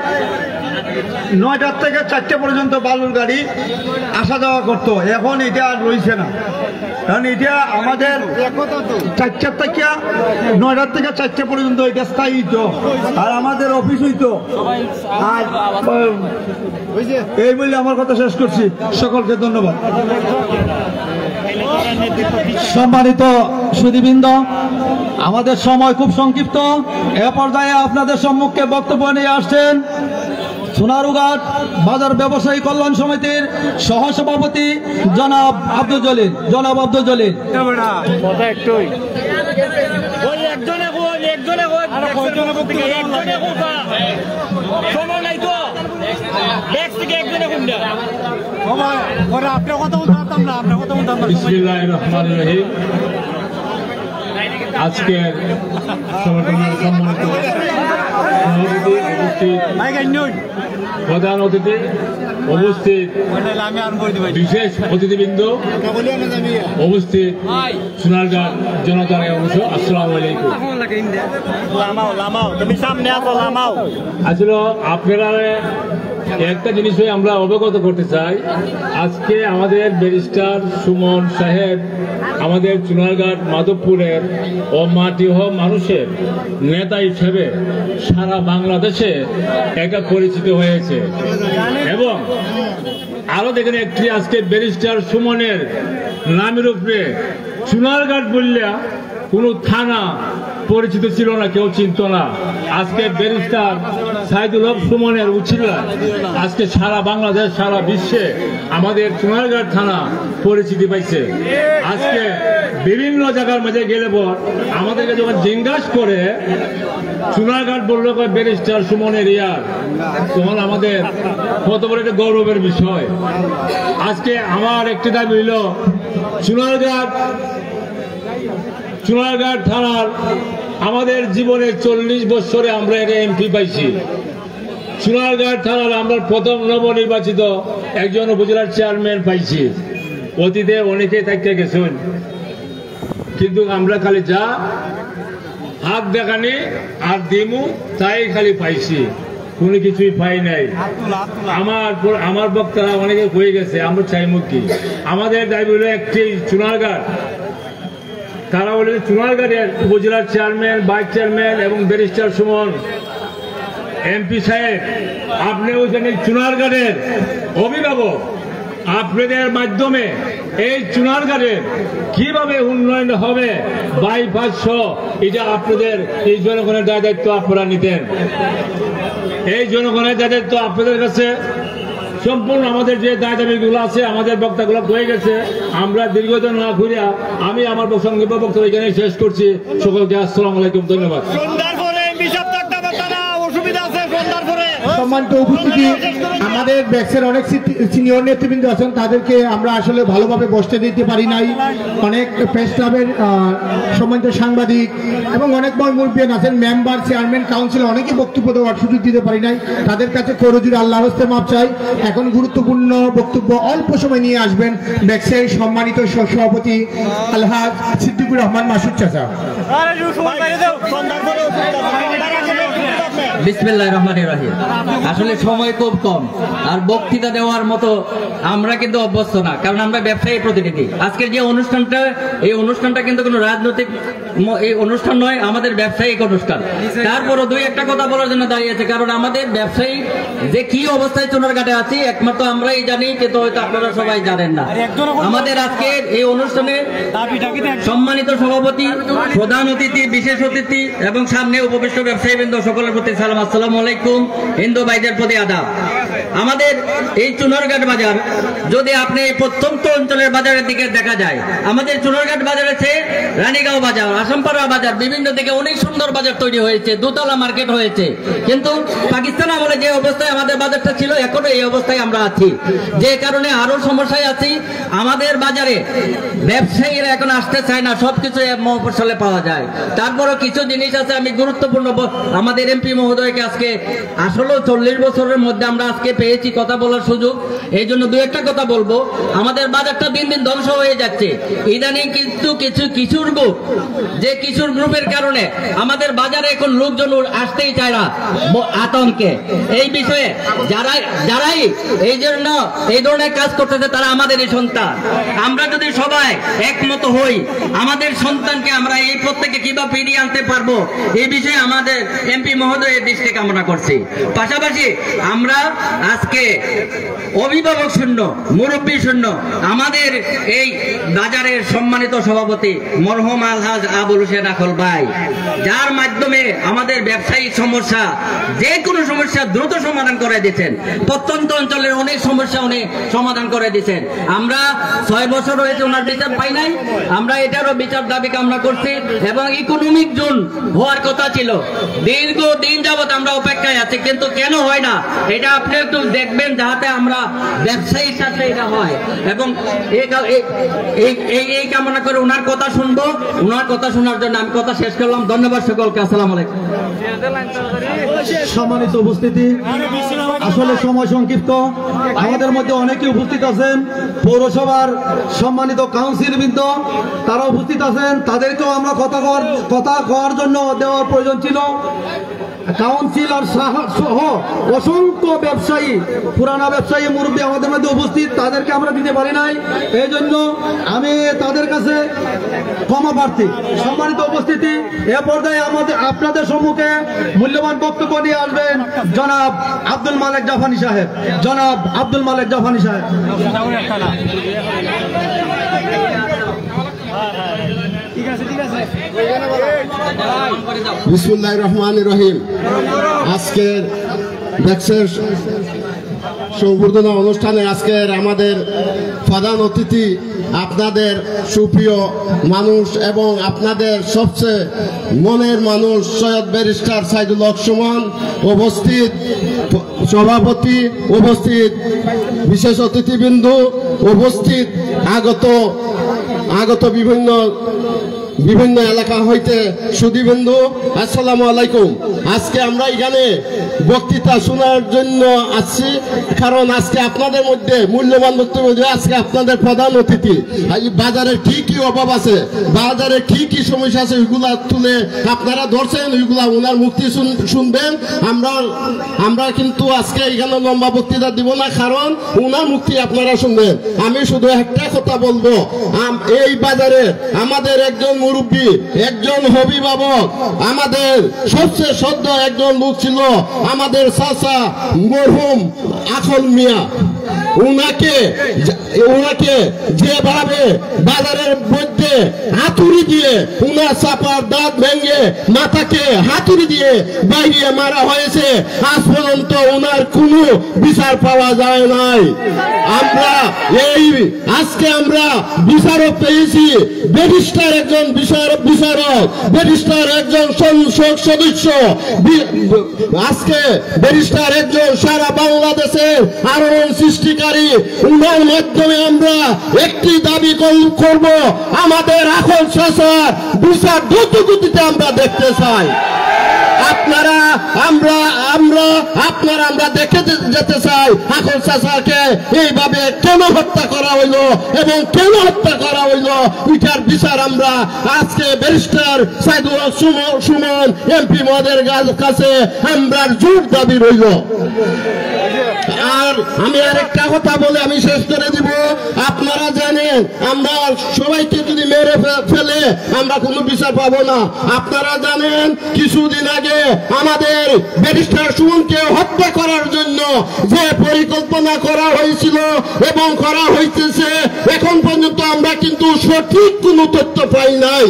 9টার থেকে 4টে পর্যন্ত বালুর গাড়ি আসা যাওয়া করতো, এখন এটা আর রয়েছে না। কারণ এটা আমাদের 4টার থেকে 9টার থেকে 4টে পর্যন্ত এটা স্থায়ী হইতো, আর আমাদের অফিস হইতো। আর এই বলে আমার কথা শেষ করছি। সকলকে ধন্যবাদ। সম্মানিত সুধীবৃন্দ, আমাদের সময় খুব সংক্ষিপ্ত। এ পর্যায়ে আপনাদের সম্মুখে বক্তব্য নিয়ে আসছেন সোনারুঘাট বাজার ব্যবসায়ী কল্যাণ সমিতির সহসভাপতি জনাব আব্দুল জলিল। জনাব আব্দুল জলিল। বিসমিল্লাহির রহমানির রহিম। আজকের সম্মানিত প্রধান অতিথি, উপস্থিত বিশেষ অতিথিবৃন্দ, উপস্থিত সোনারঘাট জনতার অংশ, আসসালামু আলাইকুম। আসলে আপনারা একটা জিনিসই আমরা অবগত করতে চাই। আজকে আমাদের ব্যারিস্টার সুমন সাহেব আমাদের সোনারঘাট মাধবপুরের অমাটিহ মানুষের নেতা হিসেবে সারা বাংলাদেশে একটা পরিচিত হয়েছে। এবং আরো দেখেন একটি আজকে ব্যারিস্টার সুমনের নামের উপরে সোনারঘাট বললে কোনো থানা পরিচিত ছিল না, কেউ চিনত না। আজকে ব্যারিস্টার শাহেদুল হক সুমনের উছিলা আজকে সারা বাংলাদেশ, সারা বিশ্বে আমাদের সোনারঘাট থানা পরিচিতি পাইছে। আজকে বিভিন্ন জায়গার মাঝে গেলে পর আমাদেরকে যখন জিজ্ঞাসা করে সোনারঘাট বলল ব্যারিস্টার সুমনের ইয়ার, তখন আমাদের কত বড় একটা গৌরবের বিষয়। আজকে আমার একটি দাবি হইল সোনারঘাট থানার আমাদের জীবনে 40 বছরে আমরা একটা এমপি পাইছি। সোনারঘাট থানার আমরা প্রথম নবনির্বাচিত একজন উপজেলার চেয়ারম্যান পাইছি। অতীতে অনেকেই থাকতে গেছেন, কিন্তু আমরা খালি যা হাত দেখানি আর দিমু তাই খালি পাইছি, কোনো কিছুই পাই নাই। আমার বক্তারা অনেকে হয়ে গেছে, আমরা চাইমু কি? আমাদের দাবি হলো একটি সোনারঘাট, তারা বলে সোনারঘাটের উপজেলার চেয়ারম্যান, ভাইস চেয়ারম্যান এবং ব্যারিস্টার সুমন এমপি সাহেব, আপনিও জানেন সোনারঘাটের অভিভাবক। আপনাদের মাধ্যমে এই সোনারঘাটের কিভাবে উন্নয়ন হবে, বাইপাস সহ, এটা আপনাদের এই জনগণের দায়িত্ব আপনারা নিতেন। এই জনগণের দায়িত্ব আপনাদের কাছে সম্পূর্ণ। আমাদের যে দাবিগুলো আছে, আমাদের বক্তাগুলো হয়ে গেছে, আমরা দীর্ঘদিন না ঘুরিয়া আমি আমার সংক্ষিপ্ত বক্তব্য এখানে শেষ করছি। সকলকে আসসালামু আলাইকুম, ধন্যবাদ। সম্মানিত উপস্থিতি, আমাদের ব্যাক্সের অনেক সিনিয়র নেতৃবৃন্দ আছেন, তাদেরকে আমরা আসলে ভালোভাবে বসতে দিতে পারি নাই। অনেক প্রেস ক্লাবের সম্মানিত সাংবাদিক এবং অনেক মুরব্বিয়ান আছেন, মেম্বার, চেয়ারম্যান, কাউন্সিলর, অনেকে বক্তব্য দেওয়ার সুযোগ দিতে পারি নাই। তাদের কাছে করজুর আল্লাহ হস্তে মাপ চাই। এখন গুরুত্বপূর্ণ বক্তব্য অল্প সময় নিয়ে আসবেন ব্যাক্সের সম্মানিত সভাপতি আলহাজ সিদ্দিকুর রহমান মাসুদ চাচা। বিসমিল্লাহির রহমানির রহিম। আসলে সময় খুব কম, আর বক্তৃতা দেওয়ার মতো আমরা কিন্তু অভ্যস্ত না, কারণ আমরা ব্যবসায়ী প্রতিনিধি। আজকের যে অনুষ্ঠানটা, এই অনুষ্ঠানটা কিন্তু কোনো রাজনৈতিক এই অনুষ্ঠান নয়, আমাদের ব্যবসায়িক অনুষ্ঠান। তারপরও দুই একটা কথা বলার জন্য দাঁড়িয়েছে, কারণ আমাদের ব্যবসায়ী যে কি অবস্থায় সোনারঘাটে আছি একমাত্র আমরাই জানি, কিন্তু হয়তো আপনারা সবাই জানেন না। আমাদের আজকের এই অনুষ্ঠানে সম্মানিত সভাপতি, প্রধান অতিথি, বিশেষ অতিথি এবং সামনে উপবিষ্ট ব্যবসায়ীবৃন্দ সকলের প্রতি সালাম সালাম, আসসালামু আলাইকুম। হিন্দু ভাইদের প্রতি আদাব। আমাদের এই চুনারঘাট বাজার যদি আপনি এই প্রত্যন্ত অঞ্চলের বাজারের দিকে দেখা যায়, আমাদের চুনারঘাট বাজার আছে, রানীগাঁও বাজার, আসামপাড়া বাজার, বিভিন্ন দিকে অনেক সুন্দর বাজার তৈরি হয়েছে, দোতলা মার্কেট হয়েছে। কিন্তু পাকিস্তান আমলে যে অবস্থায় আমাদের বাজারটা ছিল, এখনো এই অবস্থায় আমরা আছি, যে কারণে আরো সমস্যায় আছি। আমাদের বাজারে ব্যবসায়ীরা এখন আসতে চায় না, সবকিছু মফস্বলে পাওয়া যায়। তারপরও কিছু জিনিস আছে আমি গুরুত্বপূর্ণ, আমাদের এমপি মহোদয়কে আজকে আসলে 40 বছরের মধ্যে আমরা আজকে পেয়েছি কথা বলার সুযোগ, এই জন্য দু একটা কথা বলবো। আমাদের বাজারটা দিন দিন ধ্বংস হয়ে যাচ্ছে ইদানিং, কিন্তু কিছু কিশোর গ্রুপ, যে কিশোর গ্রুপের কারণে আমাদের বাজারে এখন লোকজন আসতেই চায় না আতঙ্কে। এই বিষয়ে যারাই এই জন্য এই ধরনের কাজ করতেছে তারা আমাদেরই সন্তান। আমরা যদি সবাই একমত হই, আমাদের সন্তানকে আমরা এই প্রত্যেকে কিভাবে ফিরিয়ে আনতে পারবো, এই বিষয়ে আমাদের এমপি মহোদয়ের দৃষ্টি কামনা করছি। পাশাপাশি আমরা আজকে অভিভাবক শূন্য, মুরব্বী শূন্য, আমাদের এই বাজারের সম্মানিত সভাপতি মরহুম আলহাজ আবুল হোসেন আখল ভাই, যার মাধ্যমে আমাদের ব্যবসায়িক সমস্যা, যে কোনো সমস্যা দ্রুত সমাধান করে দিচ্ছেন। প্রত্যন্ত অঞ্চলের অনেক সমস্যা উনি সমাধান করে দিচ্ছেন। আমরা 6 বছর হয়েছে ওনার বিচার পাই নাই, আমরা এটারও বিচার দাবি কামনা করছি। এবং ইকোনমিক জোন হওয়ার কথা ছিল, দীর্ঘদিন যাবত আমরা অপেক্ষায় আছি, কিন্তু কেন হয় না এটা আপনি একটু দেখবেন, যাতে আমরা ব্যবসায়ীর সাথে এটা হয়। এবং এই কামনা করে ওনার কথা শুনবো। ওনার কথা শোনার জন্য আমি কথা শেষ করলাম। ধন্যবাদ সকলকে। আসসালামু আলাইকুম। সম্মানিত উপস্থিতি, আসলে সময় সংক্ষিপ্ত, আমাদের মধ্যে অনেকে উপস্থিত আছেন। পৌরসভার সম্মানিত কাউন্সিলবৃন্দ তারা উপস্থিত আছেন, তাদেরকেও আমরা কথা কওয়ার জন্য দেওয়ার প্রয়োজন ছিল। কাউন্সিলর সহ অসংখ্য ব্যবসায়ী, পুরানা ব্যবসায়ী মুরব্বী আমাদের মধ্যে উপস্থিত, তাদেরকে আমরা দিতে পারি নাই, এই জন্য আমি তাদের কাছে ক্ষমা প্রার্থী। সম্মানিত উপস্থিতি, এ পর্যায়ে আপনাদের সম্মুখে মূল্যবান বক্তব্য নিয়ে আসবেন জনাব আব্দুল মালেক জাফানি সাহেব। জনাব আব্দুল মালেক জাফানি সাহেব। বিসমিল্লাহির রহমানির রহিম। আজকের ব্যবসার সংবর্ধনা অনুষ্ঠানে আজকের আমাদের প্রধান অতিথি, আপনাদের সুপ্রিয় মানুষ এবং আপনাদের সবচেয়ে মনের মানুষ সৈয়দ ব্যারিস্টার সাইদুল হক সুমন উপস্থিত, সভাপতি উপস্থিত, বিশেষ অতিথিবৃন্দ উপস্থিত, আগত বিভিন্ন এলাকা হইতে সুধীবৃন্দু, আসসালামু আলাইকুম। আজকে আমরা এখানে বক্তৃতা শোনার জন্য আসছি, কারণ আজকে আপনাদের মধ্যে মূল্যবান বক্তব্য, আজকে আপনাদের প্রধান অতিথি বাজারে কি কি অভাব আছে, বাজারে কি কি সমস্যা আছে, ওইগুলা তুলে আপনারা ধরছেন, ওইগুলা ওনার মুক্তি শুনবেন। আমরা কিন্তু আজকে এখানে লম্বা বক্তৃতা দিব না, কারণ ওনার মুক্তি আপনারা শুনবেন। আমি শুধু একটা কথা বলবো, এই বাজারে আমাদের একজন মুরব্বী, একজন অভিভাবক, আমাদের সবচেয়ে সদ্য একজন লোক ছিল আমাদের চাচা মরহুম আখল মিয়া। ওনাকে যেভাবে বাজারের মধ্যে হাতুড়ি দিয়ে উনার চাপার দাঁত ভেঙে মাথাকে হাতুড়ি দিয়ে বাইরে মারা হয়েছে, আজ পর্যন্ত ওনার কোনো বিচার পাওয়া যায় নাই। আজকে আমরা বিচারক পেয়েছি, ব্যারিস্টার একজন বিচারক, ব্যারিস্টার একজন সংসদ সদস্য, আজকে ব্যারিস্টার একজন সারা বাংলাদেশের আলোড়ন সৃষ্টিকারী। উনার মাধ্যমে আমরা একটি দাবি করব, আমাদের আখল চাচার বিচার দ্রুত গতিতে আমরা দেখতে চাই। আমরা দেখে যেতে চাই আখল চাচাকে এইভাবে কেন হত্যা করা হইল এবং কেন হত্যা করা হইল, ওইটার বিচার আমরা আজকে ব্যারিস্টার সাইদুল হক সুমন এমপি মহোদয়ের কাছে আমরা জোর দাবি রইল। আর আর আমি আরেকটা কথা বলে আমি শেষ করে দিব। আপনারা জানেন আমরা সবাইকে যদি মেরে ফেলে আমরা কোনো বিচার পাবো না। আপনারা জানেন কিছুদিন আগে আমাদের ব্যারিস্টার সুমনকে হত্যা করার জন্য যে পরিকল্পনা করা হয়েছিল এবং করা হইতেছে, এখন পর্যন্ত আমরা কিন্তু সঠিক কোনো তথ্য পাই নাই।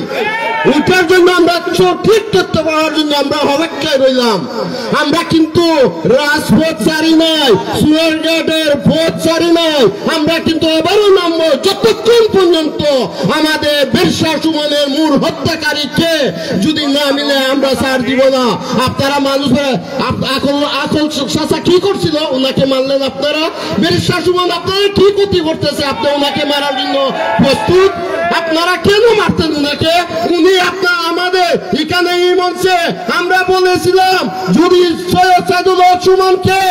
ওইটার জন্য আমরা সঠিক তথ্য পাওয়ার জন্য আমরা অপেক্ষায় রইলাম। আমরা কিন্তু রাজপথ ছাড়ি নাই, সুয়ারঘাটের পথ ছাড়ি নাই, আমরা কিন্তু এবারও নামবো যতক্ষণ পর্যন্ত আমাদের ব্যারিস্টার সুমনের মূল হত্যাকারীকে যদি না মিলে আমরা ছাড় দিব না। আপনারা মানুষের আকল চাচা কি করছিল, ওনাকে মারলেন আপনারা। ব্যারিস্টার সুমন আপনারা কি ক্ষতি করতেছে, আপনি ওনাকে মারার জন্য প্রস্তুত? আপনারা কেন মারতেন ওনাকে? উনি আপনার আমাদের এখানে এই মঞ্চে আমরা বলেছিলাম যদি সৈয়দ সাইদুল হক সুমনকে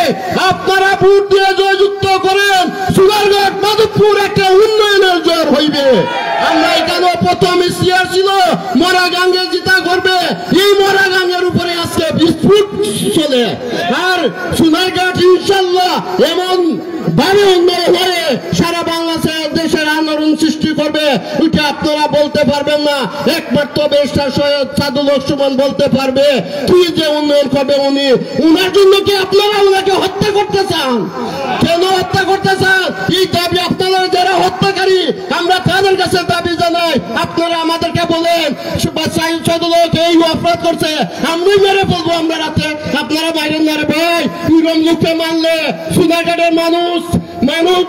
আপনারা ভোট দিয়ে জয়যুক্ত করেন, সুনারঘাট মাধবপুর একটা উন্নয়নের জয় হইবে। আমরা এখানে প্রথম ইশতিয়ার ছিল মরা গাঙ্গে জিতা করবে, এই মরা গাঙ্গের উপরে আজকে বিস্ফোট চলে। আর সুনারঘাট ইনশাল্লাহ এমন ভাবে উন্নয়ন হয়ে সারা বাংলাদেশের দেশের আন্দোলন সৃষ্টি করবে, ওইটা আপনারা বলতে পারবেন না। একমাত্র ব্যারিস্টার সৈয়দ সাইদুল হক সুমন বলতে পারবে কি যে উন্নয়ন করবে উনি। উনার জন্য কি আপনারা ওনাকে হত্যা করতে চান? কেন হত্যা করতে চান? এই দাবি আপনারা যারা হত্যাকারী আমরা তাদের কাছে দাবি জানাই। আপনারা আমাদেরকে বলেন সাইদুল হক এই অপরাধ করছে, আমরাই মেরে ফেলবো আমরা রাতে, আপনারা বাইরে মেরে ভাই পুরম লোককে মারলে সুনারঘাটের মানুষ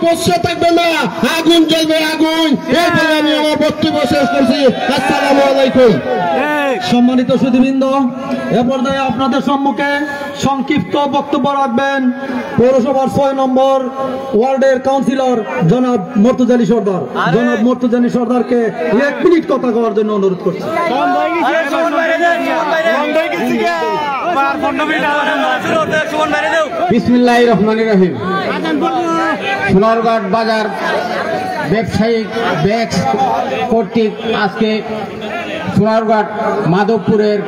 বসে থাকবে না, আগুন জ্বলবে আগুন। এই বলে আমি আমার বক্তব্য শেষ করছি। আসসালামু আলাইকুম। সম্মানিত সুধীবৃন্দ, এ পর্যায়ে আপনাদের সম্মুখে সংক্ষিপ্ত বক্তব্য রাখবেন পৌরসভার 6 নম্বর ওয়ার্ডের কাউন্সিলর জনাব মর্তুজা সর্দার। জনাব মর্তুজা সর্দারকে 1 মিনিট কথা কওয়ার জন্য অনুরোধ করছি। বিসমিল্লাহির রহমানির রহিম। সোনারঘাট বাজার ব্যবসায়িক ব্যাংক কর্তৃক আজকে সোনারঘাট মাধবপুরের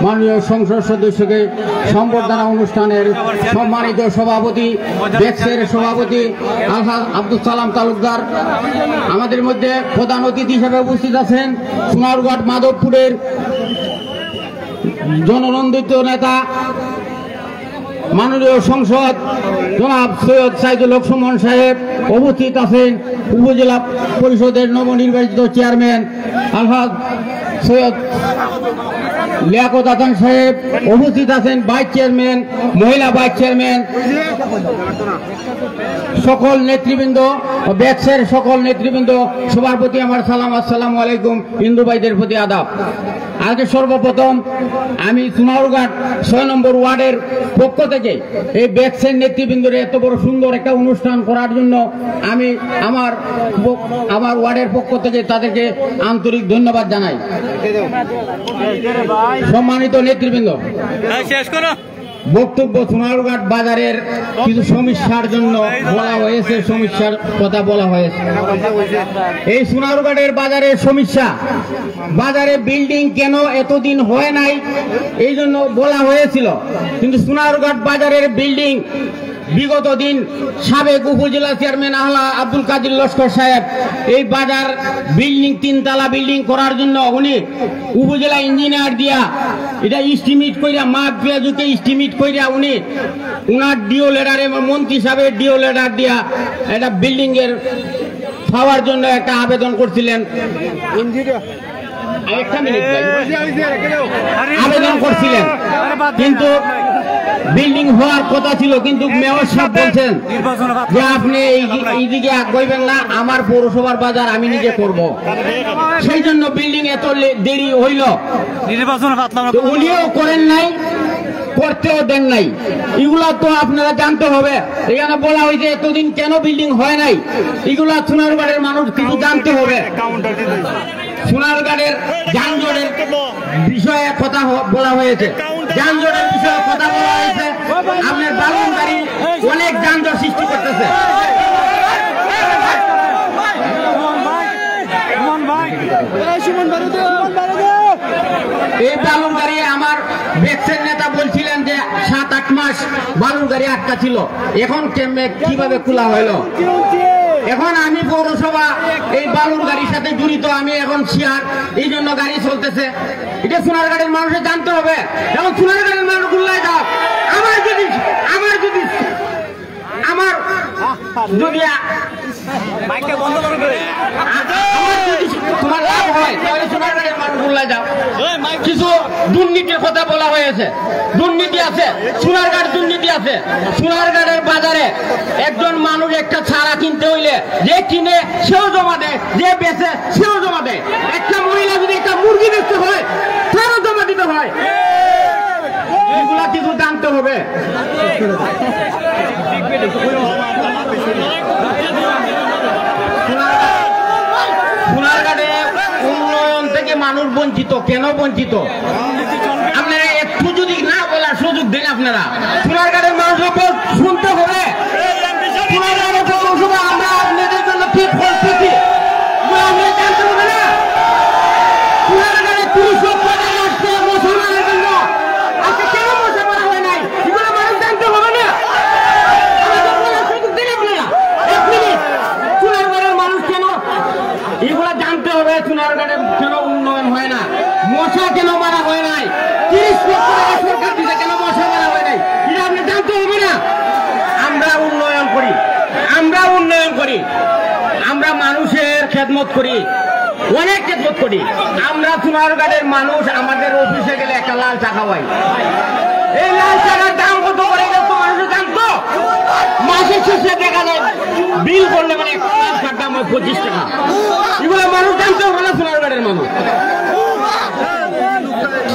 মাননীয় সংসদ সদস্যকে সম্বর্ধনা অনুষ্ঠানের সম্মানিত সভাপতি, ব্যাংকের সভাপতি আলহাজ আব্দুল সালাম তালুকদার, আমাদের মধ্যে প্রধান অতিথি হিসেবে উপস্থিত আছেন সোনারঘাট মাধবপুরের জননন্দিত নেতা মাননীয় সংসদ জনাব সৈয়দ সাইদুল হক সুমন সাহেব, উপস্থিত আছেন উপজেলা পরিষদের নবনির্বাচিত চেয়ারম্যান আলহাজ সৈয়দ লিয়াকত হাসান সাহেব, উপস্থিত আছেন ভাইস চেয়ারম্যান, মহিলা ভাইস চেয়ারম্যান, সকল নেতৃবৃন্দ ও ব্যাংকের সকল নেতৃবৃন্দ, সবার প্রতি আমার সালাম। আসসালামু আলাইকুম। হিন্দু ভাইদের প্রতি আদাব। আজকে সর্বপ্রথম আমি সোনারঘাট 6 নম্বর ওয়ার্ডের পক্ষ থেকে এই ব্যাংকের নেতৃবৃন্দের এত বড় সুন্দর একটা অনুষ্ঠান করার জন্য আমি আমার ওয়ার্ডের পক্ষ থেকে তাদেরকে আন্তরিক ধন্যবাদ জানাই। সম্মানিত নেতৃবৃন্দ, বক্তব্য সোনারঘাট বাজারের কিছু সমস্যার জন্য বলা হয়েছে, সমস্যার কথা বলা হয়েছে। এই সোনারঘাটের বাজারের সমস্যা, বাজারে বিল্ডিং কেন এতদিন হয় নাই এই জন্য বলা হয়েছিল, কিন্তু সোনারঘাট বাজারের বিল্ডিং বিগত দিন সাবেক উপজেলা চেয়ারম্যান আব্দুল কাদির লস্কর সাহেব এই বাজার বিল্ডিং 3 তলা বিল্ডিং করার জন্য উনি উপজেলা ইঞ্জিনিয়ার দিয়া এটা ইস্টিমেট কইরা মাপ পেঁয়াজুকে ইস্টিমেট কইরা উনি উনার ডিও লেটারে মন্ত্রী সাহেবের ডিও লেটার দিয়া এটা বিল্ডিং এর পাওয়ার জন্য একটা আবেদন করছিলেন। আবেদন করছিলেন, কিন্তু বিল্ডিং হওয়ার কথা ছিল, কিন্তু মেয়র সাহেব বলছেন যে আপনি এইদিকে আগাইবেন না, আমার পৌরসভার বাজার আমি নিজে করব। সেই জন্য বিল্ডিং এত দেরি হইল, উনিও করেন নাই, করতেও দেন নাই। এগুলা তো আপনারা জানতে হবে। এখানে বলা হয়েছে এতদিন কেন বিল্ডিং হয় নাই, এগুলা সোনারঘাটের মানুষ কিছু জানতে হবে। সোনারঘাটের যানজটের বিষয়ে কথা বলা হয়েছে, যানজটের বিষয়ে কথা বলা হয়েছে। আপনার বালুন গাড়ি অনেক যানজট সৃষ্টি করতেছে। এই বালুন গাড়ি আমার ব্যাক্সের নেতা বলছিলেন যে 7-8 মাস বালুর গাড়ি আটকা ছিল, এখন কিভাবে খোলা হলো? এখন আমি পৌরসভা এই বালুর গাড়ির সাথে জড়িত, আমি এখন শেয়ার, এই জন্য গাড়ি চলতেছে। এটা সোনারগাঁয়ের মানুষের জানতে হবে। এখন সোনারগাঁয়ের মানুষ গুল্লাই দাও, আমার যদি তোমার লাভ হয় তাহলে সোনারগাঁয়ের মানুষ গুল্লাই যাও। কিছু দুর্নীতির কথা বলা হয়েছে, দুর্নীতি আছে, সোনারগাঁয়ের দুর্নীতি আছে। সোনারগাঁয়ের বাজারে একজন মানুষ একটা ছাড়া কিনতে হইলে যে কিনে সেও জমা দেয়, যে বেচে সেও জমা দেয়। একটা মহিলা যদি একটা মুরগি বেচতে হয় তারও জমা দিতে হয়। এগুলা কিছু জানতে হবে। সোনারগাঁয়ে উন্নয়ন থেকে মানুষ বঞ্চিত। কেন বঞ্চিত? আপনারা একটু যদি না বলার সুযোগ দেন, আপনারা সোনারগাঁয়ের মানুষের শুনতে হবে। সোনারগাঁয়ের পৌরসভা আমরা আপনাদের জন্য কি পরিস্থিতি আমরা জানতে হবে না। সোনারগাঁয়ে 30 লক্ষ টাকা আসছে মুসলমানের জন্য, আজকে কেন মশা মারা হয় নাই এগুলো মানুষ জানতে হবে না। সুযোগ দেন আপনারা 1 মিনিট। সোনারগাঁয়ের মানুষ কেন এগুলো জানতে হবে। সোনারগাঁয়ে কেন উন্নয়ন হয় না, মশা কেন মারা হয় নাই, 30 লক্ষ টাকা সরকার দিতে কেন মশা মারা হয় নাই, এটা আপনি জানতে হবে না। আমরা উন্নয়ন করি, আমরা মানুষের খেদমত করি, অনেক খেদমত করি। আমরা সোনারগাঁয়ের মানুষ আমাদের অফিসে গেলে একটা লাল চা খাওয়াই। এই লাল চাকার দাম কত করে গেছে মানুষের জানতো? মাসের শেষে দেখা যায় বিল করলে মানে একটা দাম হয় 25 টাকা। এগুলো মানুষ জানতে হবে না, সোনারগাঁয়ের মানুষ।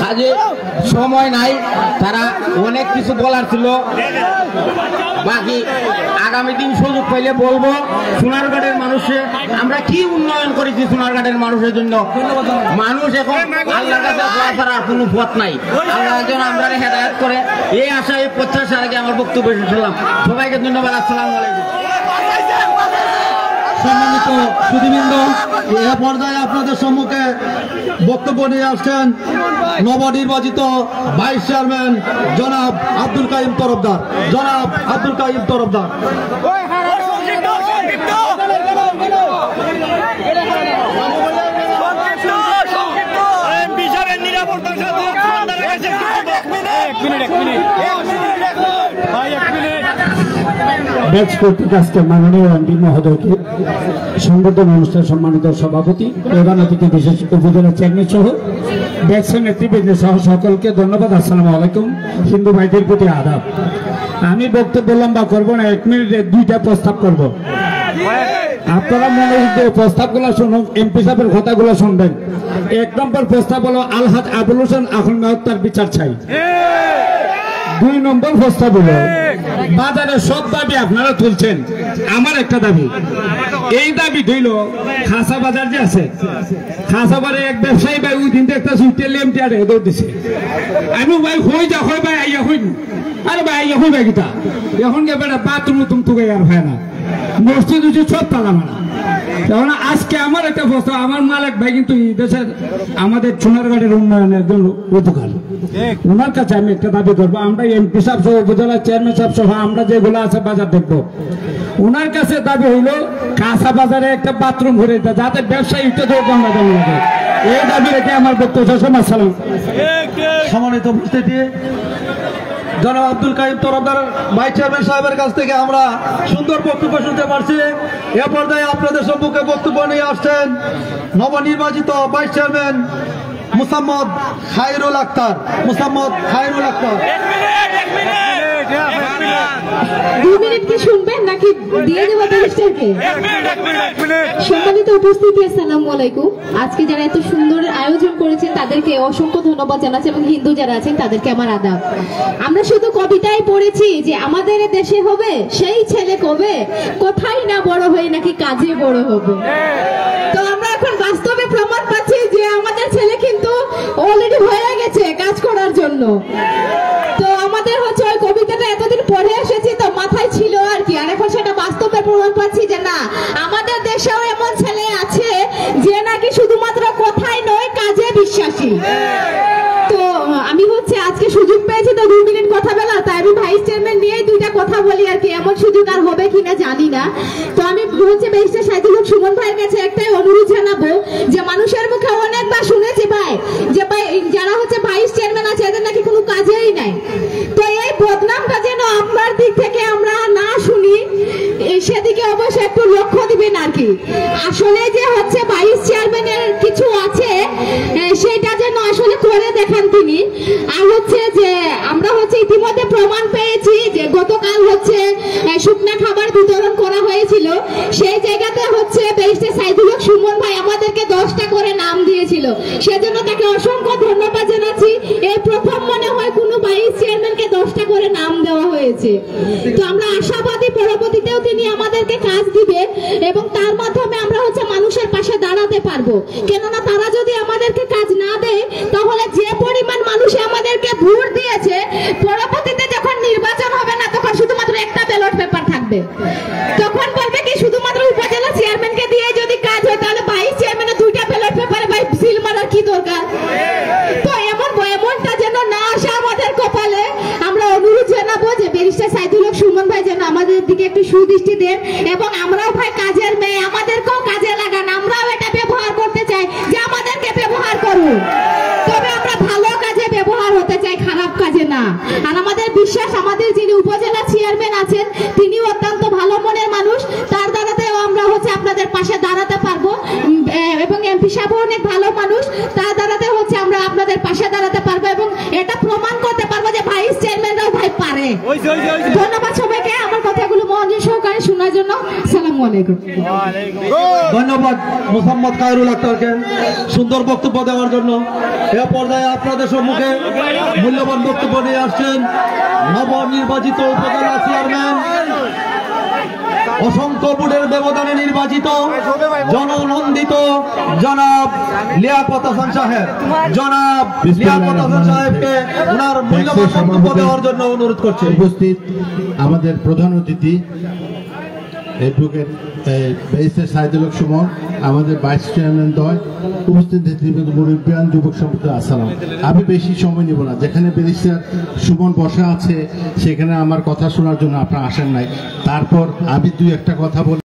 কাজে সময় নাই, তারা অনেক কিছু বলার ছিল, বাকি আগামী দিন সুযোগ পাইলে বলবো। সোনারগাঁয়ের মানুষে আমরা কি উন্নয়ন করেছি সোনারগাঁয়ের মানুষের জন্য। মানুষ এখন আল্লাহর কাছে দোয়া ছাড়া কোনো পথ নাই। আল্লাহ যেন আমরা হেদায়েত করে, এই আশা এই প্রত্যাশার আগে আমার বক্তব্য শেষ করলাম। সবাইকে ধন্যবাদ। আসসালামু আলাইকুম। সম্মানিত সুধীবৃন্দ, এ পর্যায়ে আপনাদের সম্মুখে বক্তব্য নিয়ে আসছেন নবনির্বাচিত ভাইস চেয়ারম্যান জনাব আব্দুল কাইম তরফদার। ব্যাচ কর্তৃক আজকে মাননীয় এমপি মহোদয়কে সংবর্ধনা অনুষ্ঠান সম্মানিত সভাপতি, প্রধান অতিথি বিশেষ উপজেলা চেয়ারম্যান সহ ব্যাচের নেতৃবৃন্দ সহ সকলকে ধন্যবাদ। আসসালামু আলাইকুম। হিন্দু ভাইদের প্রতি আদাব। আমি বক্তব্য লম্বা করবো না, 1 মিনিটে 2টা প্রস্তাব করব। আপনারা মনে হচ্ছে প্রস্তাবগুলো শুনুন, এমপি সাহেবের কথাগুলো শুনবেন। 1 নম্বর প্রস্তাব হলো আলহাজ আবুল হোসেন আখুল মেহতার বিচার চাই। 2 নম্বর প্রস্তাব হলো বাজারে সব দাবি আপনারা তুলছেন, আমার একটা দাবি, এই দাবি ধইল খাসা বাজার যে আছে, খাসা বাজারে এক ব্যবসায়ী ভাই ওই দিন একটা সুইটেলিয়াম টিয়ার হেদর দিছে। আমি ভাই হই যা হয় ভাই আইয়া হই, আরে ভাই আইয়া হই ভাই গীতা এখন গে বেটা বাথরুম তুকে আর হয় না, মসজিদ উঠে সব তালা মারা। তখন আজকে আমার একটা প্রস্তাব, আমার মালিক ভাই কিন্তু এই দেশের আমাদের সোনারগাঁয়ের উন্নয়নের জন্য উপকার, ওনার কাছে আমি একটা দাবি করবো। আমরা এমপি সাহেব সহ উপজেলা চেয়ারম্যান সাহেব সহ আমরা যেগুলো আছে বাজার দেখবো, ওনার কাছে দাবি হইলো কাঁচা বাজারে একটা বাথরুম ঘুরে যাতে ব্যবসায়ী গঙ্গা জমা লাগে। এই দাবি রেখে আমার বক্তব্য শেষ। সালাম। সম্মানিত উপস্থিতি, জনাব আব্দুল কাইম তরফদার ভাইস চেয়ারম্যান সাহেবের কাছ থেকে আমরা সুন্দর বক্তব্য শুনতে পারছি। এ পর্যায়ে আপনাদের সম্মুখে বক্তব্য নিয়ে আসছেন নবনির্বাচিত vice chairman Musammad Khairul Akhtar. 2 minute কি শুনবেন নাকি দিয়ে দেবো ব্যারিস্টারকে? সম্মানিত উপস্থিতি, আসসালামু আলাইকুম। আজকে যারা এত সুন্দর আয়োজন করেছেন তাদেরকে অসংখ্য ধন্যবাদ জানাচ্ছি এবং হিন্দু যারা আছেন তাদেরকে আমার আদাব। আমরা শুধু কবিতায় পড়েছি যে আমাদের দেশে হবে সেই ছেলে কবে, কোথায় না বড় হয়ে নাকি কাজে বড় হবে। তো আমরা এখন বাস্তবে প্রমাণ পাচ্ছি যে আমাদের ছেলে কিন্তু অলরেডি হয়ে গেছে কাজ করার জন্য। তো আমাদের হচ্ছে ওই কবিতাটা এতদিন পড়ে এসেছি তো মাথায় ছিল আর কি, আর এখন সেটা বাস্তবে প্রমাণ পাচ্ছি যে না, আমাদের দেশেও এমন ছেলে আছে যে নাকি শুধুমাত্র কথায় নয় কাজে বিশ্বাসী। তো আমি হচ্ছে আজকে সুযোগ জানি না। তো আমি হচ্ছে ব্যারিস্টার সাইদুল হক সুমন ভাইয়ের কাছে একটাই অনুরোধ জানাবো যে মানুষের মুখে অনেকবার শুনেছি ভাই যে ভাই যারা হচ্ছে ভাইস চেয়ারম্যান আছে এদের নাকি কোনো কাজেই নাই। তো এই বদনামটা যেন আপনার দিক থেকে আমরা না শুনি, সেদিকে অবশ্যই একটু লক্ষ্য দিবেন আর কি। আসলে যে হচ্ছে ভাইস চেয়ারম্যানের কিছু আছে সেটা যেন আসলে করে দেখান তিনি। আর হচ্ছে যে আমরা হচ্ছে ইতিমধ্যে প্রমাণ পেয়েছি যে গতকাল হচ্ছে শুকনা খাবার বিতরণ করা হয়েছিল, সেই জায়গাতে হচ্ছে ব্যারিস্টার সাইদুল হক সুমন ভাই আমাদেরকে 10টা করে নাম দিয়েছিল, সেজন্য তাকে অসংখ্য ধন্যবাদ জানাচ্ছি। এই প্রথম মনে হয় কোনো ভাইস চেয়ারম্যানকে 10টা করে নাম দেওয়া হয়েছে। তো আমরা আশাবাদী পরবর্তীতেও তিনি আমাদেরকে কাজ দিবেন এবং তার মাধ্যমে আমরা হচ্ছে মানুষের পাশে দাঁড়াতে পারবো। কেননা তারা যদি আমাদেরকে কাজ না দেয় তাহলে যে পরিমাণ মানুষ আমাদেরকে ভোট দিয়েছে, পরবর্তীতে যখন নির্বাচন হবে না তখন শুধুমাত্র একটা ব্যালট পেপার থাকবে, তখন বলবে কি শুধুমাত্র উপজেলা চেয়ারম্যানকে দিয়ে যদি কাজ হয় তাহলে ভাইস চেয়ারম্যানের 2টা ব্যালট পেপারে ভাই সিল মারার কি দরকার। তো এমনটা যেন না আসে আমাদের কপালে। আমরা অনুরোধ জানাবো যে ব্যারিস্টার সাইদুল হক সুমন ভাই যেন আমাদের দিকে একটু সুদৃষ্টি দেন এবং আমরাও ভাই কাজের মেয়ে, আমাদেরকেও কাজে লাগান। আমরাও এটা ব্যবহার করতে চাই যে আমাদেরকে ব্যবহার করুন, তবে আমরা ভালো কাজে ব্যবহার হতে চাই, খারাপ কাজে না। আর আমাদের বিশ্বাস আমাদের যিনি উপজেলা চেয়ারম্যান আছেন তিনি অত্যন্ত ভালো মনের মানুষ, তার দ্বারাতেও আমরা হচ্ছে আপনাদের পাশে দাঁড়াতে পারবো এবং এমপি সাহেব অনেক ভালো মানুষ, তার দ্বারাতে হচ্ছে আমরা আপনাদের পাশে দাঁড়াতে পারবো এবং এটা প্রমাণ করতে পারবো যে ভাইস চেয়ারম্যানরাও ভাই পারে। ধন্যবাদ সবাইকে আমার কথাগুলো মনোযোগ সহকারে শোনার জন্য। আসসালামু আলাইকুম। ধন্যবাদ মোহাম্মদ খায়রুল আক্তারকে সুন্দর বক্তব্য দেওয়ার জন্য। এ পর্যায়ে আপনাদের সম্মুখে মূল্যবান বক্তব্য নিয়ে আসছেন নবনির্বাচিত উপজেলা চেয়ারম্যান, অসংখ্য ভোটের ব্যবধানে নির্বাচিত জননন্দিত জনাব লিয়াকত হাসান সাহেব। জনাব লিয়াকত হাসান সাহেবকে ওনার মূল্যবান বক্তব্য দেওয়ার জন্য অনুরোধ করছি। উপস্থিত আমাদের প্রধান অতিথি অ্যাডভোকেট ব্যারিস্টার সাইদুল হক সুমন, আমাদের ভাইস চেয়ারম্যান দয়, উপস্থিত মুরব্বিয়ান, যুবক সম্প্রদায়, আসসালাম। আমি বেশি সময় নিব না, যেখানে ব্যারিস্টার সুমন বসা আছে সেখানে আমার কথা শোনার জন্য আপনারা আসেন নাই, তারপর আমি 2-1টা কথা বলি।